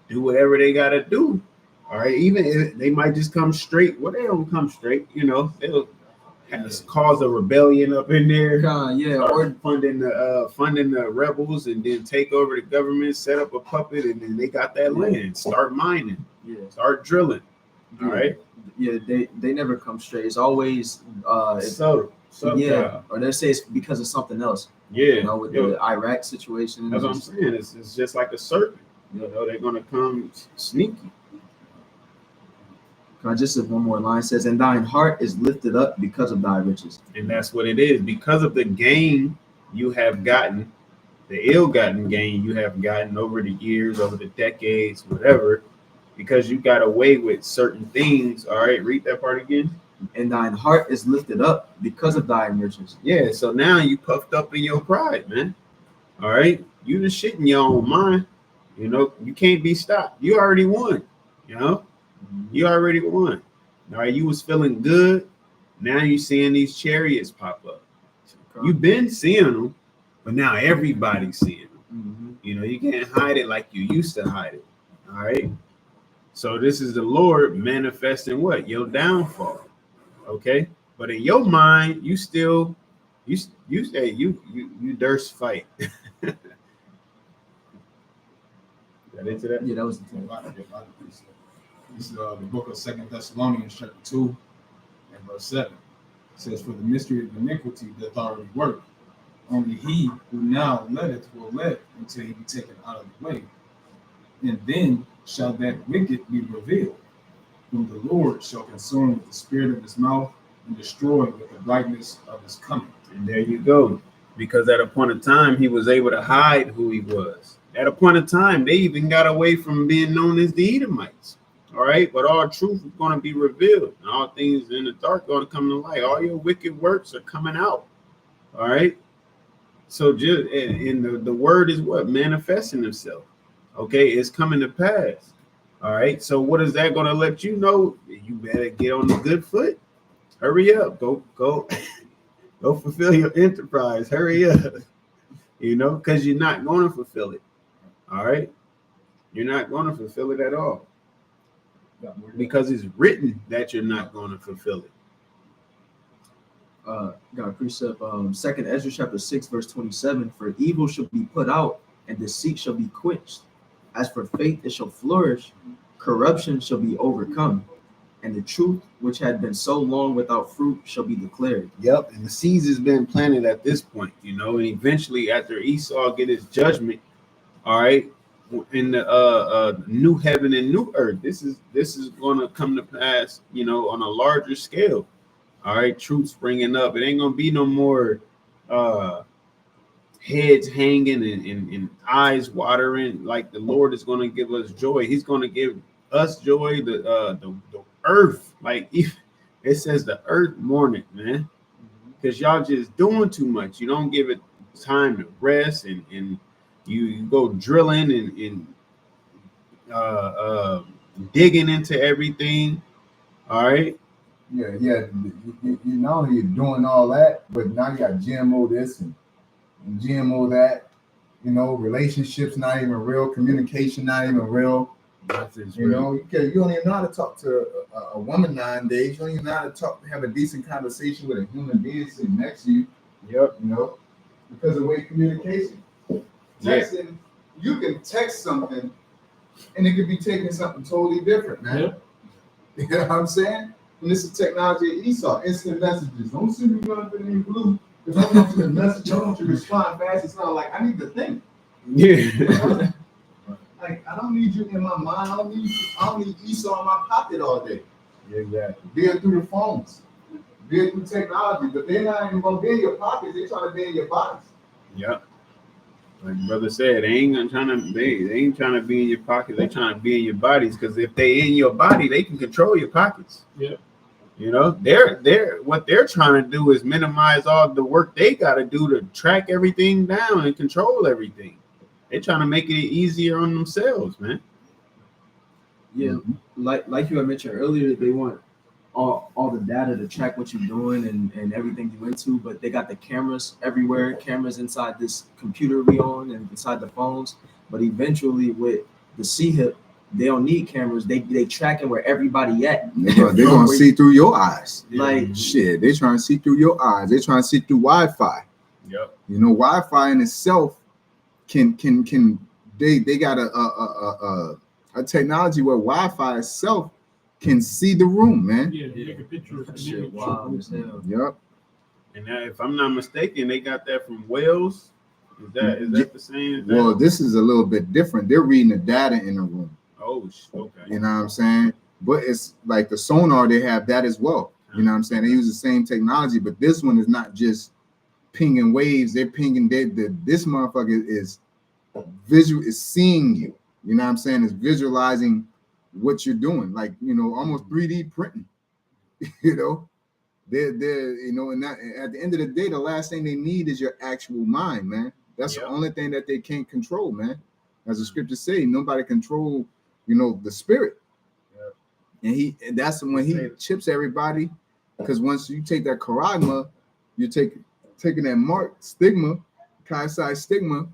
do whatever they got to do. All right, even if they might just come straight. Well, they don't come straight, you know, they'll cause a rebellion up in there. Or funding the rebels and then take over the government, set up a puppet, and then they got that land, start mining, start drilling. All right. Yeah, they never come straight. It's always subtle. Or they say it's because of something else. Yeah, you know, with the Iraq situation. That's what I'm saying. It's just like a serpent. You know, they're gonna come sneaky. Can I just say one more line? It says, and thine heart is lifted up because of thy riches. And that's what it is. Because of the gain you have gotten, the ill-gotten gain you have gotten over the years, over the decades, whatever, because you got away with certain things. All right, read that part again. And thine heart is lifted up because of thy riches. Yeah, so now you puffed up in your pride, man. All right, you the shit in your own mind. You know, you can't be stopped. You already won. You know, you already won. All right, you was feeling good. Now you seeing these chariots pop up. You've been seeing them, but now everybody's seeing them. You know, you can't hide it like you used to hide it. All right. So this is the Lord manifesting what? Your downfall. Okay. But in your mind, you still you say you durst fight. Got into that? Yeah, that was the Yeah, thing. This is the book of 2 Thessalonians chapter 2 and verse 7. It says, for the mystery of iniquity doth already work. Only he who now letteth will let until he be taken out of the way. And then shall that wicked be revealed, whom the Lord shall consume with the spirit of his mouth and destroy with the brightness of his coming. And there you go. Because at a point of time, he was able to hide who he was. At a point of time, they even got away from being known as the Edomites. All right. But all truth is going to be revealed. And all things in the dark are going to come to light. All your wicked works are coming out. All right. So just and the word is what? Manifesting itself. Okay. It's coming to pass. All right. So what is that going to let you know? You better get on the good foot. Hurry up. Go fulfill your enterprise. Hurry up. You know, because you're not going to fulfill it. All right. You're not going to fulfill it at all. Because it's written that you're not going to fulfill it. Got a precept, 2nd Ezra chapter 6, verse 27. For evil shall be put out, and deceit shall be quenched. As for faith, it shall flourish. Corruption shall be overcome. And the truth, which had been so long without fruit, shall be declared. Yep. And the seeds has been planted at this point, you know, and eventually after Esau get his judgment, all right, in the new heaven and new earth, this is going to come to pass, you know, on a larger scale. All right, truth springing up. It ain't going to be no more heads hanging and eyes watering. Like the Lord is going to give us joy. He's going to give us joy. The earth, like it says, the earth mourneth, man, because y'all just doing too much. You don't give it time to rest, and you go drilling and digging into everything. All right. Yeah. You not only you're doing all that, but now you got GMO this and GMO that. You know, relationships not even real, communication not even real. You know, you don't even know how to talk to a woman nowadays. You don't even know how to have a decent conversation with a human being sitting next to you. Yep. You know, because of the way communication. Texting, you can text something, and it could be taking something totally different, man. Yep. You know what I'm saying? And this is technology of Esau, instant messages. Don't send me nothing in blue. Because I want you to message, I want you to respond fast. It's not like I need to think. Yeah. Like I don't need you in my mind. I don't need Esau in my pocket all day. Exactly. Be it through the phones, be it through technology, but they're not even gonna be in your pockets. They're trying to be in your bodies. Yep. Like brother said, they ain't trying to be in your pockets. They trying to be in your bodies, because if they in your body, they can control your pockets. Yep. You know, what they're trying to do is minimize all the work they got to do to track everything down and control everything. They're trying to make it easier on themselves, man. Yeah, like you had mentioned earlier, they want all the data to track what you're doing and everything you into, but they got the cameras everywhere, cameras inside this computer we own and inside the phones. But eventually with the C-HIP, they don't need cameras. They tracking where everybody at. They're gonna see through your eyes. Like Shit, they're trying to see through your eyes. They're trying to see through Wi-Fi. Yep. You know, Wi-Fi in itself can they got a technology where Wi-Fi itself can see the room, man. Yeah, take a picture of that the shit image. wild as hell. Yep. And now, if I'm not mistaken, they got that from Wales. Is that the same? Well, this is a little bit different. They're reading the data in the room. Oh, okay. You know what I'm saying? But it's like the sonar, they have that as well. You know what I'm saying? They use the same technology, but this one is not just pinging waves. They're pinging this motherfucker is visual, is seeing you. You know what I'm saying? It's visualizing what you're doing, like, you know, almost 3D printing. You know, they're you know, and that, at the end of the day, the last thing they need is your actual mind, man. That's the only thing that they can't control, man. As the scriptures say, nobody control, you know, the spirit. And that's when he chips everybody, because once you take that charagma, you're taking that mark, stigma, chi stigma,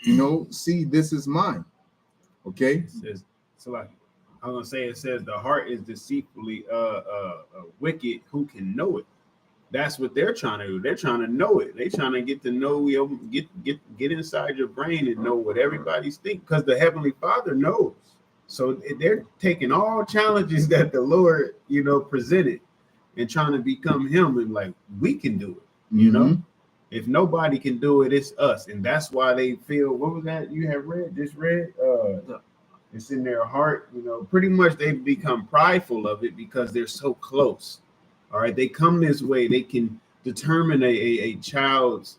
you know, see, this is mine. Okay. It says, so like I'm gonna say, it says the heart is deceitfully wicked. Who can know it? That's what they're trying to do. They're trying to know it. They're trying to get to know you, get inside your brain and know what everybody's thinking, because the Heavenly Father knows. So they're taking all challenges that the Lord, you know, presented and trying to become Him, and like, we can do it. You know, if nobody can do it, it's us, and that's why they feel. What was that you have just read? It's in their heart. You know, pretty much they become prideful of it because they're so close. All right, they come this way. They can determine a child's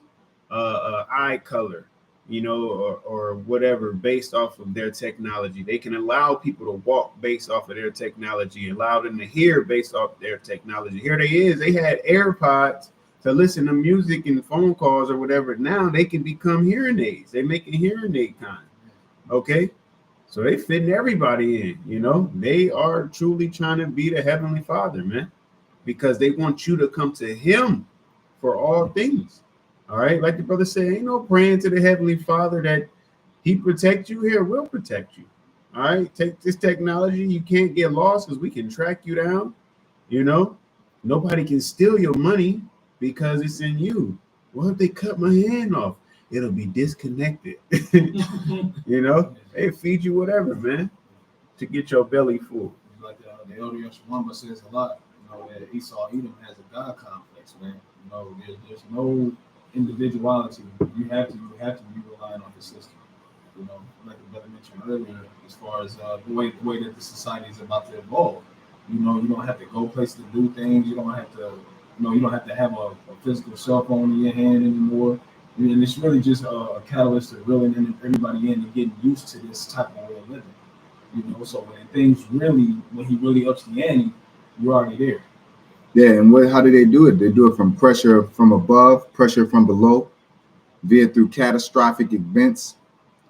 eye color, you know, or whatever, based off of their technology. They can allow people to walk based off of their technology, allow them to hear based off their technology. Here they had AirPods to listen to music and phone calls or whatever. Now they can become hearing aids. They make a hearing aid kind. Okay. So they fitting everybody in, you know. They are truly trying to be the Heavenly Father, man, because they want you to come to Him for all things. All right, like the brother said, ain't no praying to the Heavenly Father that He protect you. Here, we'll protect you. All right, take this technology. You can't get lost because we can track you down. You know, nobody can steal your money because it's in you. Well, if they cut my hand off, it'll be disconnected. You know, they feed you whatever, man, to get your belly full. Like the elder Yeshua says a lot, you know, that Esau Edom has a God complex, man. You know, there's no individuality. You have to be relying on the system. You know, like the brother mentioned earlier, as far as the way that the society is about to evolve. You know, you don't have to go places to do things. You don't have to, you don't have to have a physical cell phone in your hand anymore. And it's really just a catalyst to reeling everybody in and getting used to this type of way of living. You know, so when he really ups the ante, you're already there. Yeah, and how do they do it? They do it from pressure from above, pressure from below, via through catastrophic events,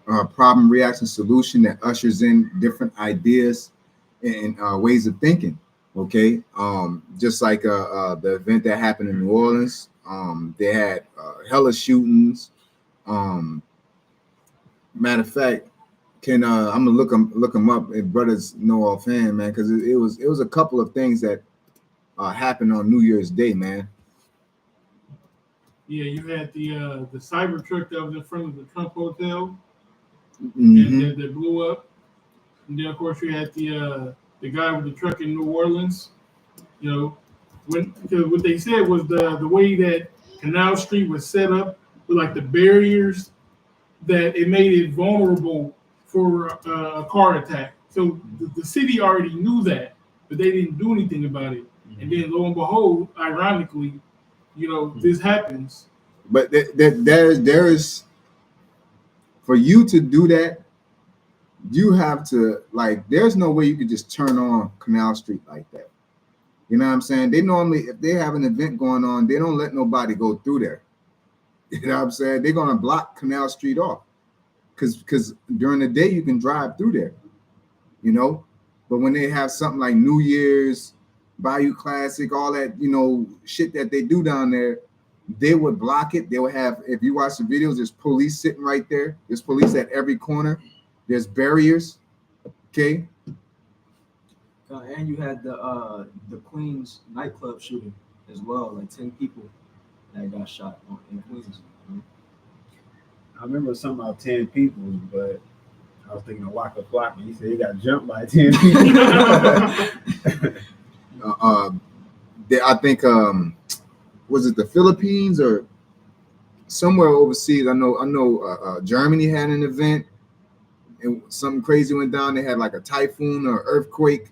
problem reaction solution that ushers in different ideas and ways of thinking. Okay, just like the event that happened in New Orleans, they had hella shootings. Matter of fact, I'm gonna look them up if brothers know offhand, man, because it was a couple of things that happened on New Year's Day, man. Yeah, you had the cyber truck that was in front of the Trump Hotel, Mm-hmm. and that blew up. And then, of course, you had the guy with the truck in New Orleans. You know, because what they said was the way that Canal Street was set up with like the barriers, that it made it vulnerable for a car attack. So the city already knew that, but they didn't do anything about it. And then lo and behold, ironically, you know, this happens. But there is, for you to do that, you have to, like, there's no way you could just turn on Canal Street like that. You know what I'm saying? They normally, if they have an event going on, they don't let nobody go through there. You know what I'm saying? They're gonna block Canal Street off, because during the day you can drive through there, you know. But when they have something like New Year's, Bayou Classic, all that, you know, shit that they do down there, they would block it. They would have, if you watch the videos, there's police sitting right there. There's police at every corner. There's barriers. Okay. And you had the Queens nightclub shooting as well, like 10 people that got shot in Queens. I remember something about 10 people, but I was thinking of Waka Flocka. He said he got jumped by 10 people. I think was it the Philippines or somewhere overseas? I know Germany had an event and something crazy went down. They had like a typhoon or earthquake.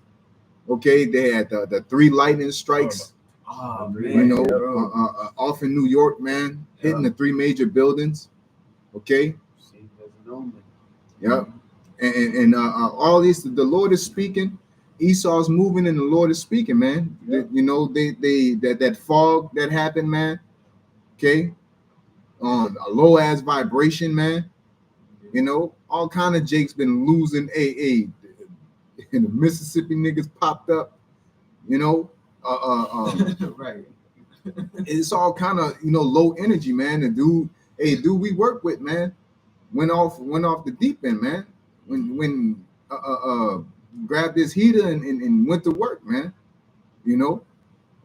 Okay, they had the 3 lightning strikes. Oh, man. You know, off in New York, man, hitting the 3 major buildings. Okay. Yep. and all these, the Lord is speaking. Esau's moving, and the Lord is speaking, man. Yeah. You know, that fog that happened, man. Okay, a low ass vibration, man. You know, all kind of Jake's been losing AA, and the Mississippi niggas popped up. You know, Right. it's all kind of, you know, low energy, man. The dude we work with, man, went off the deep end, man. When grabbed his heater and went to work, man. You know,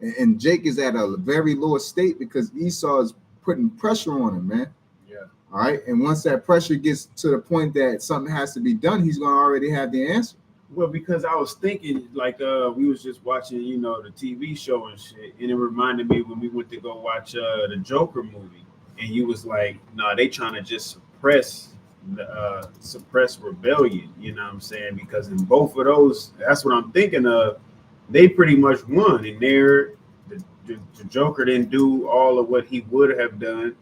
and Jake is at a very low state because Esau is putting pressure on him, man. Yeah. All right, and once that pressure gets to the point that something has to be done, he's gonna already have the answer. Well, because I was thinking, like, we was just watching, you know, the TV show and shit, and it reminded me when we went to go watch the Joker movie, and you was like, "No, they trying to just suppress rebellion." You know what I'm saying? Because in both of those, that's what I'm thinking of. They pretty much won, and there, the Joker didn't do all of what he would have done,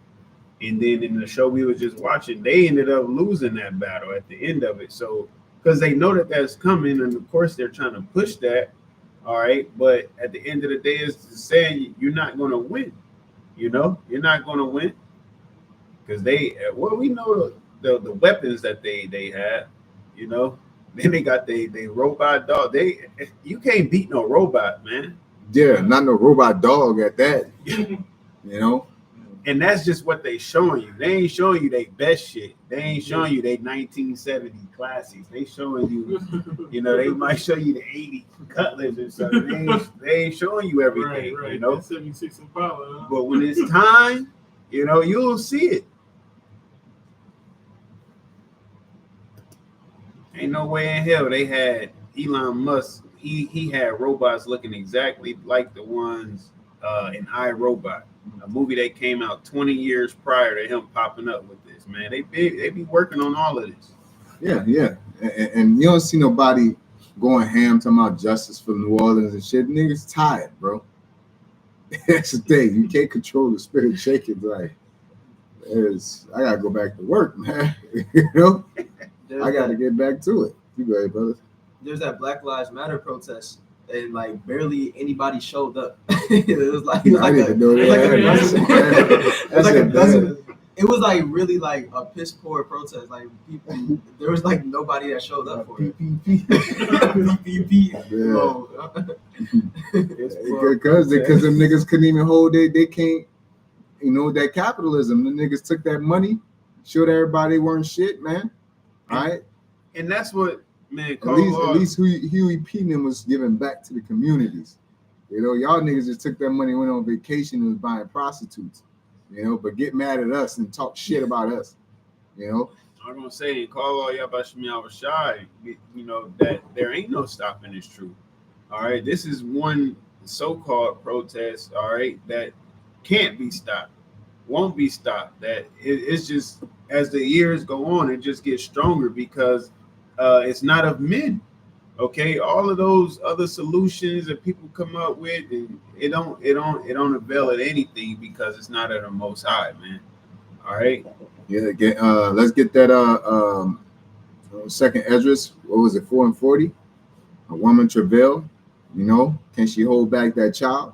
and then in the show we were just watching, they ended up losing that battle at the end of it. So. Because they know that that's coming, and of course they're trying to push that, all right. But at the end of the day, it's saying you're not going to win. You know, you're not going to win because we know the weapons that they have. You know, then they got they robot dog. You can't beat no robot, man. Yeah, not no robot dog at that. You know. And that's just what they showing you. They ain't showing you they best shit. They ain't showing you they 1970 classics. They showing you, you know, they might show you the 80 Cutlass or something. They ain't showing you everything, right. You know. That 76 Impala. Huh? But when it's time, you know, you'll see it. Ain't no way in hell they had Elon Musk. He had robots looking exactly like the ones in iRobot. A movie that came out 20 years prior to him popping up with this, man. They be working on all of this. Yeah. And you don't see nobody going ham talking about justice for New Orleans and shit. Niggas tired, bro. That's the thing. You can't control the spirit shaking. Like, I gotta go back to work, man. You know, I gotta get back to it. You go ahead, brother. There's that Black Lives Matter protest, and like barely anybody showed up. It was like a dozen. It was like really like a piss poor protest. Like people, there was like nobody that showed up for it. PPP. Because them niggas couldn't even hold it. They can't, you know, that capitalism. The niggas took that money, showed everybody they weren't shit, man. All right. And that's what, man. At least Huey P. was giving back to the communities. You know, y'all niggas just took that money, went on vacation, and was buying prostitutes. You know, but get mad at us and talk shit about us. You know, I'm gonna say, call all y'all about me. I was shy. You know that there ain't no stopping this truth. All right, this is one so-called protest. All right, that can't be stopped, won't be stopped. That it's just as the years go on, it just gets stronger because it's not of men. Okay, all of those other solutions that people come up with, and it don't avail at anything because it's not of the Most High, man. All right. Yeah. Let's get that. Second Esdras. What was it? 4:40. A woman travail. You know, can she hold back that child?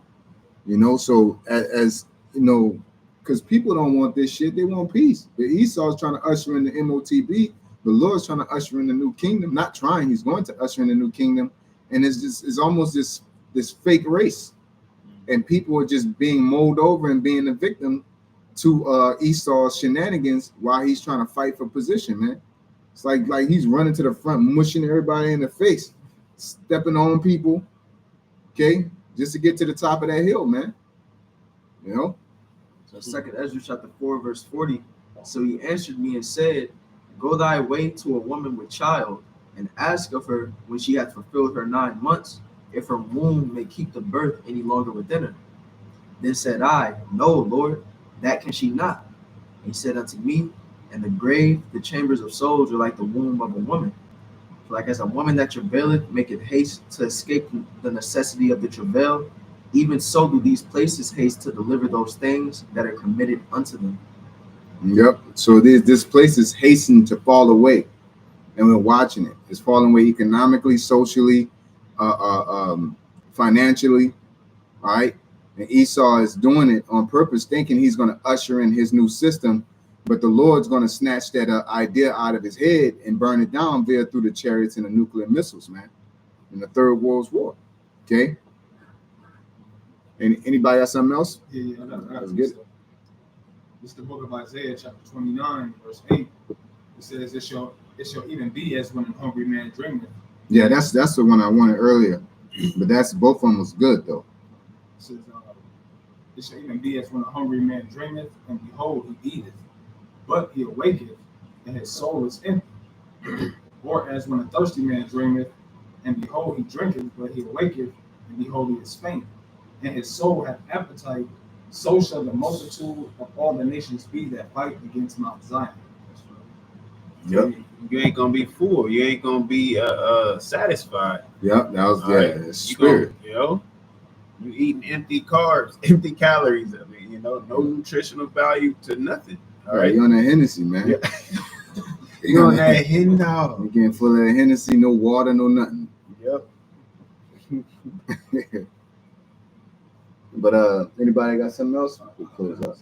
You know, so as you know, because people don't want this shit. They want peace. But Esau's trying to usher in the MOTB. The Lord's trying to usher in the new kingdom. Not trying, he's going to usher in the new kingdom. And it's almost this fake race. And people are just being mulled over and being a victim to Esau's shenanigans while he's trying to fight for position, man. It's like he's running to the front, mushing everybody in the face, stepping on people, okay, just to get to the top of that hill, man. You know? So 2 Ezra chapter 4, verse 40. So he answered me and said, Go thy way to a woman with child, and ask of her when she hath fulfilled her 9 months, if her womb may keep the birth any longer within her. Then said I, No, Lord, that can she not. And he said unto me, And the grave, the chambers of souls, are like the womb of a woman. For like as a woman that travaileth maketh haste to escape the necessity of the travail, even so do these places haste to deliver those things that are committed unto them. Yep. So this place is hastening to fall away. and we're watching it. It's falling away economically, socially, financially. All right. And Esau is doing it on purpose, thinking he's going to usher in his new system, but the Lord's going to snatch that idea out of his head and burn it down via through the chariots and the nuclear missiles, man, in the Third World War. Okay. And anybody got something else? Yeah, Let's get it. This is the book of Isaiah, chapter 29, verse 8. It says, it shall even be as when a hungry man dreameth. Yeah, that's the one I wanted earlier, but that's both of them was good though. It says, it shall even be as when a hungry man dreameth, and behold, he eateth, but he awaketh, and his soul is empty. Or as when a thirsty man dreameth, and behold, he drinketh, but he awaketh, and behold, he is faint, and his soul hath appetite. So shall the multitude of all the nations be that fight against Mount Zion. Yep. You ain't gonna be full. You ain't gonna be satisfied. Yep. That was Right. spirit. You eating empty carbs, empty calories. I mean, no nutritional value to nothing. All right. You're on that Hennessy, man. Yeah. You're on that hen dog. You're getting full of that Hennessy, no water, no nothing. Yep. But anybody got something else? We'll close up.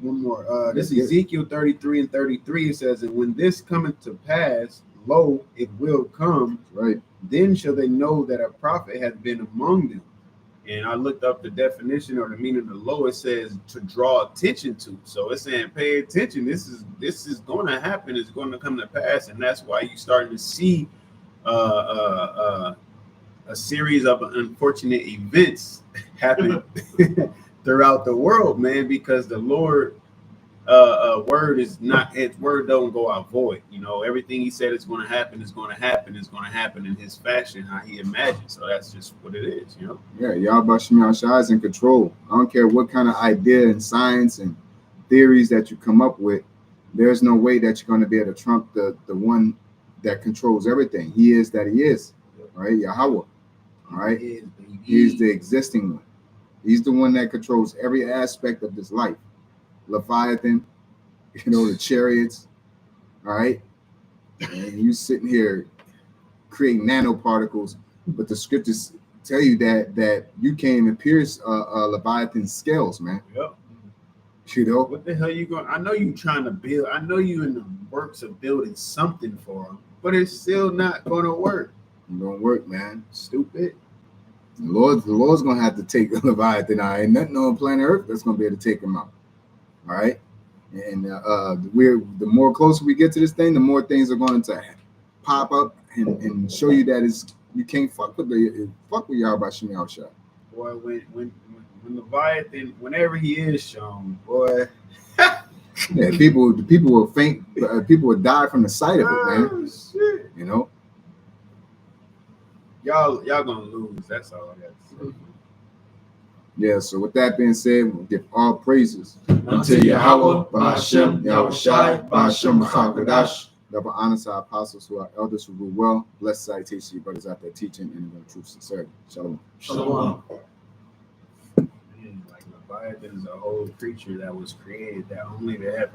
One more. This is Ezekiel 33 and 33. It says, and when this cometh to pass, lo, it will come. Right. Then shall they know that a prophet hath been among them. And I looked up the definition or the meaning of the lo. It says to draw attention to. So it's saying pay attention. This is going to happen. It's going to come to pass, and that's why you starting to see a series of unfortunate events happen throughout the world, man. Because the Lord word is not, its word don't go out void. Everything he said is going to happen is going to happen in his fashion, how he imagined. So that's just what it is. Yeah, Yahweh Shem Yahushua is in control. I don't care what kind of idea and science and theories that you come up with. There's no way that you're going to be able to trump the one that controls everything. He is that he is, right? Yahweh, all right? He is the existing one. He's the one that controls every aspect of this life. Leviathan, the chariots, all right? And you sitting here creating nanoparticles, but the scriptures tell you that you can't even pierce Leviathan's scales, man. Yep. What the hell you going? I know you trying to build. I know you in the works of building something for him, but it's still not going to work. It don't work, man. Stupid. The Lord's gonna have to take Leviathan out. Ain't nothing on planet Earth that's gonna be able to take him out. All right. And the more closer we get to this thing, the more things are going to pop up and show you that you can't fuck with Yahweh Shem Yahushua. Boy, when Leviathan, whenever he is shown, boy. Yeah, people will faint. People will die from the sight of it, man. Shit. Y'all gonna lose. That's all I got to say. Yeah, so with that being said, we'll give all praises unto Yahweh, Ba'ashem, Yahushai, Ba'ashem, Chakadash. Double honor to our apostles who are elders who rule well. Blessed citation to you brothers out there teaching and in the truth sincerity. Shalom. Shalom. Like Leviathan is a whole creature that was created that only to have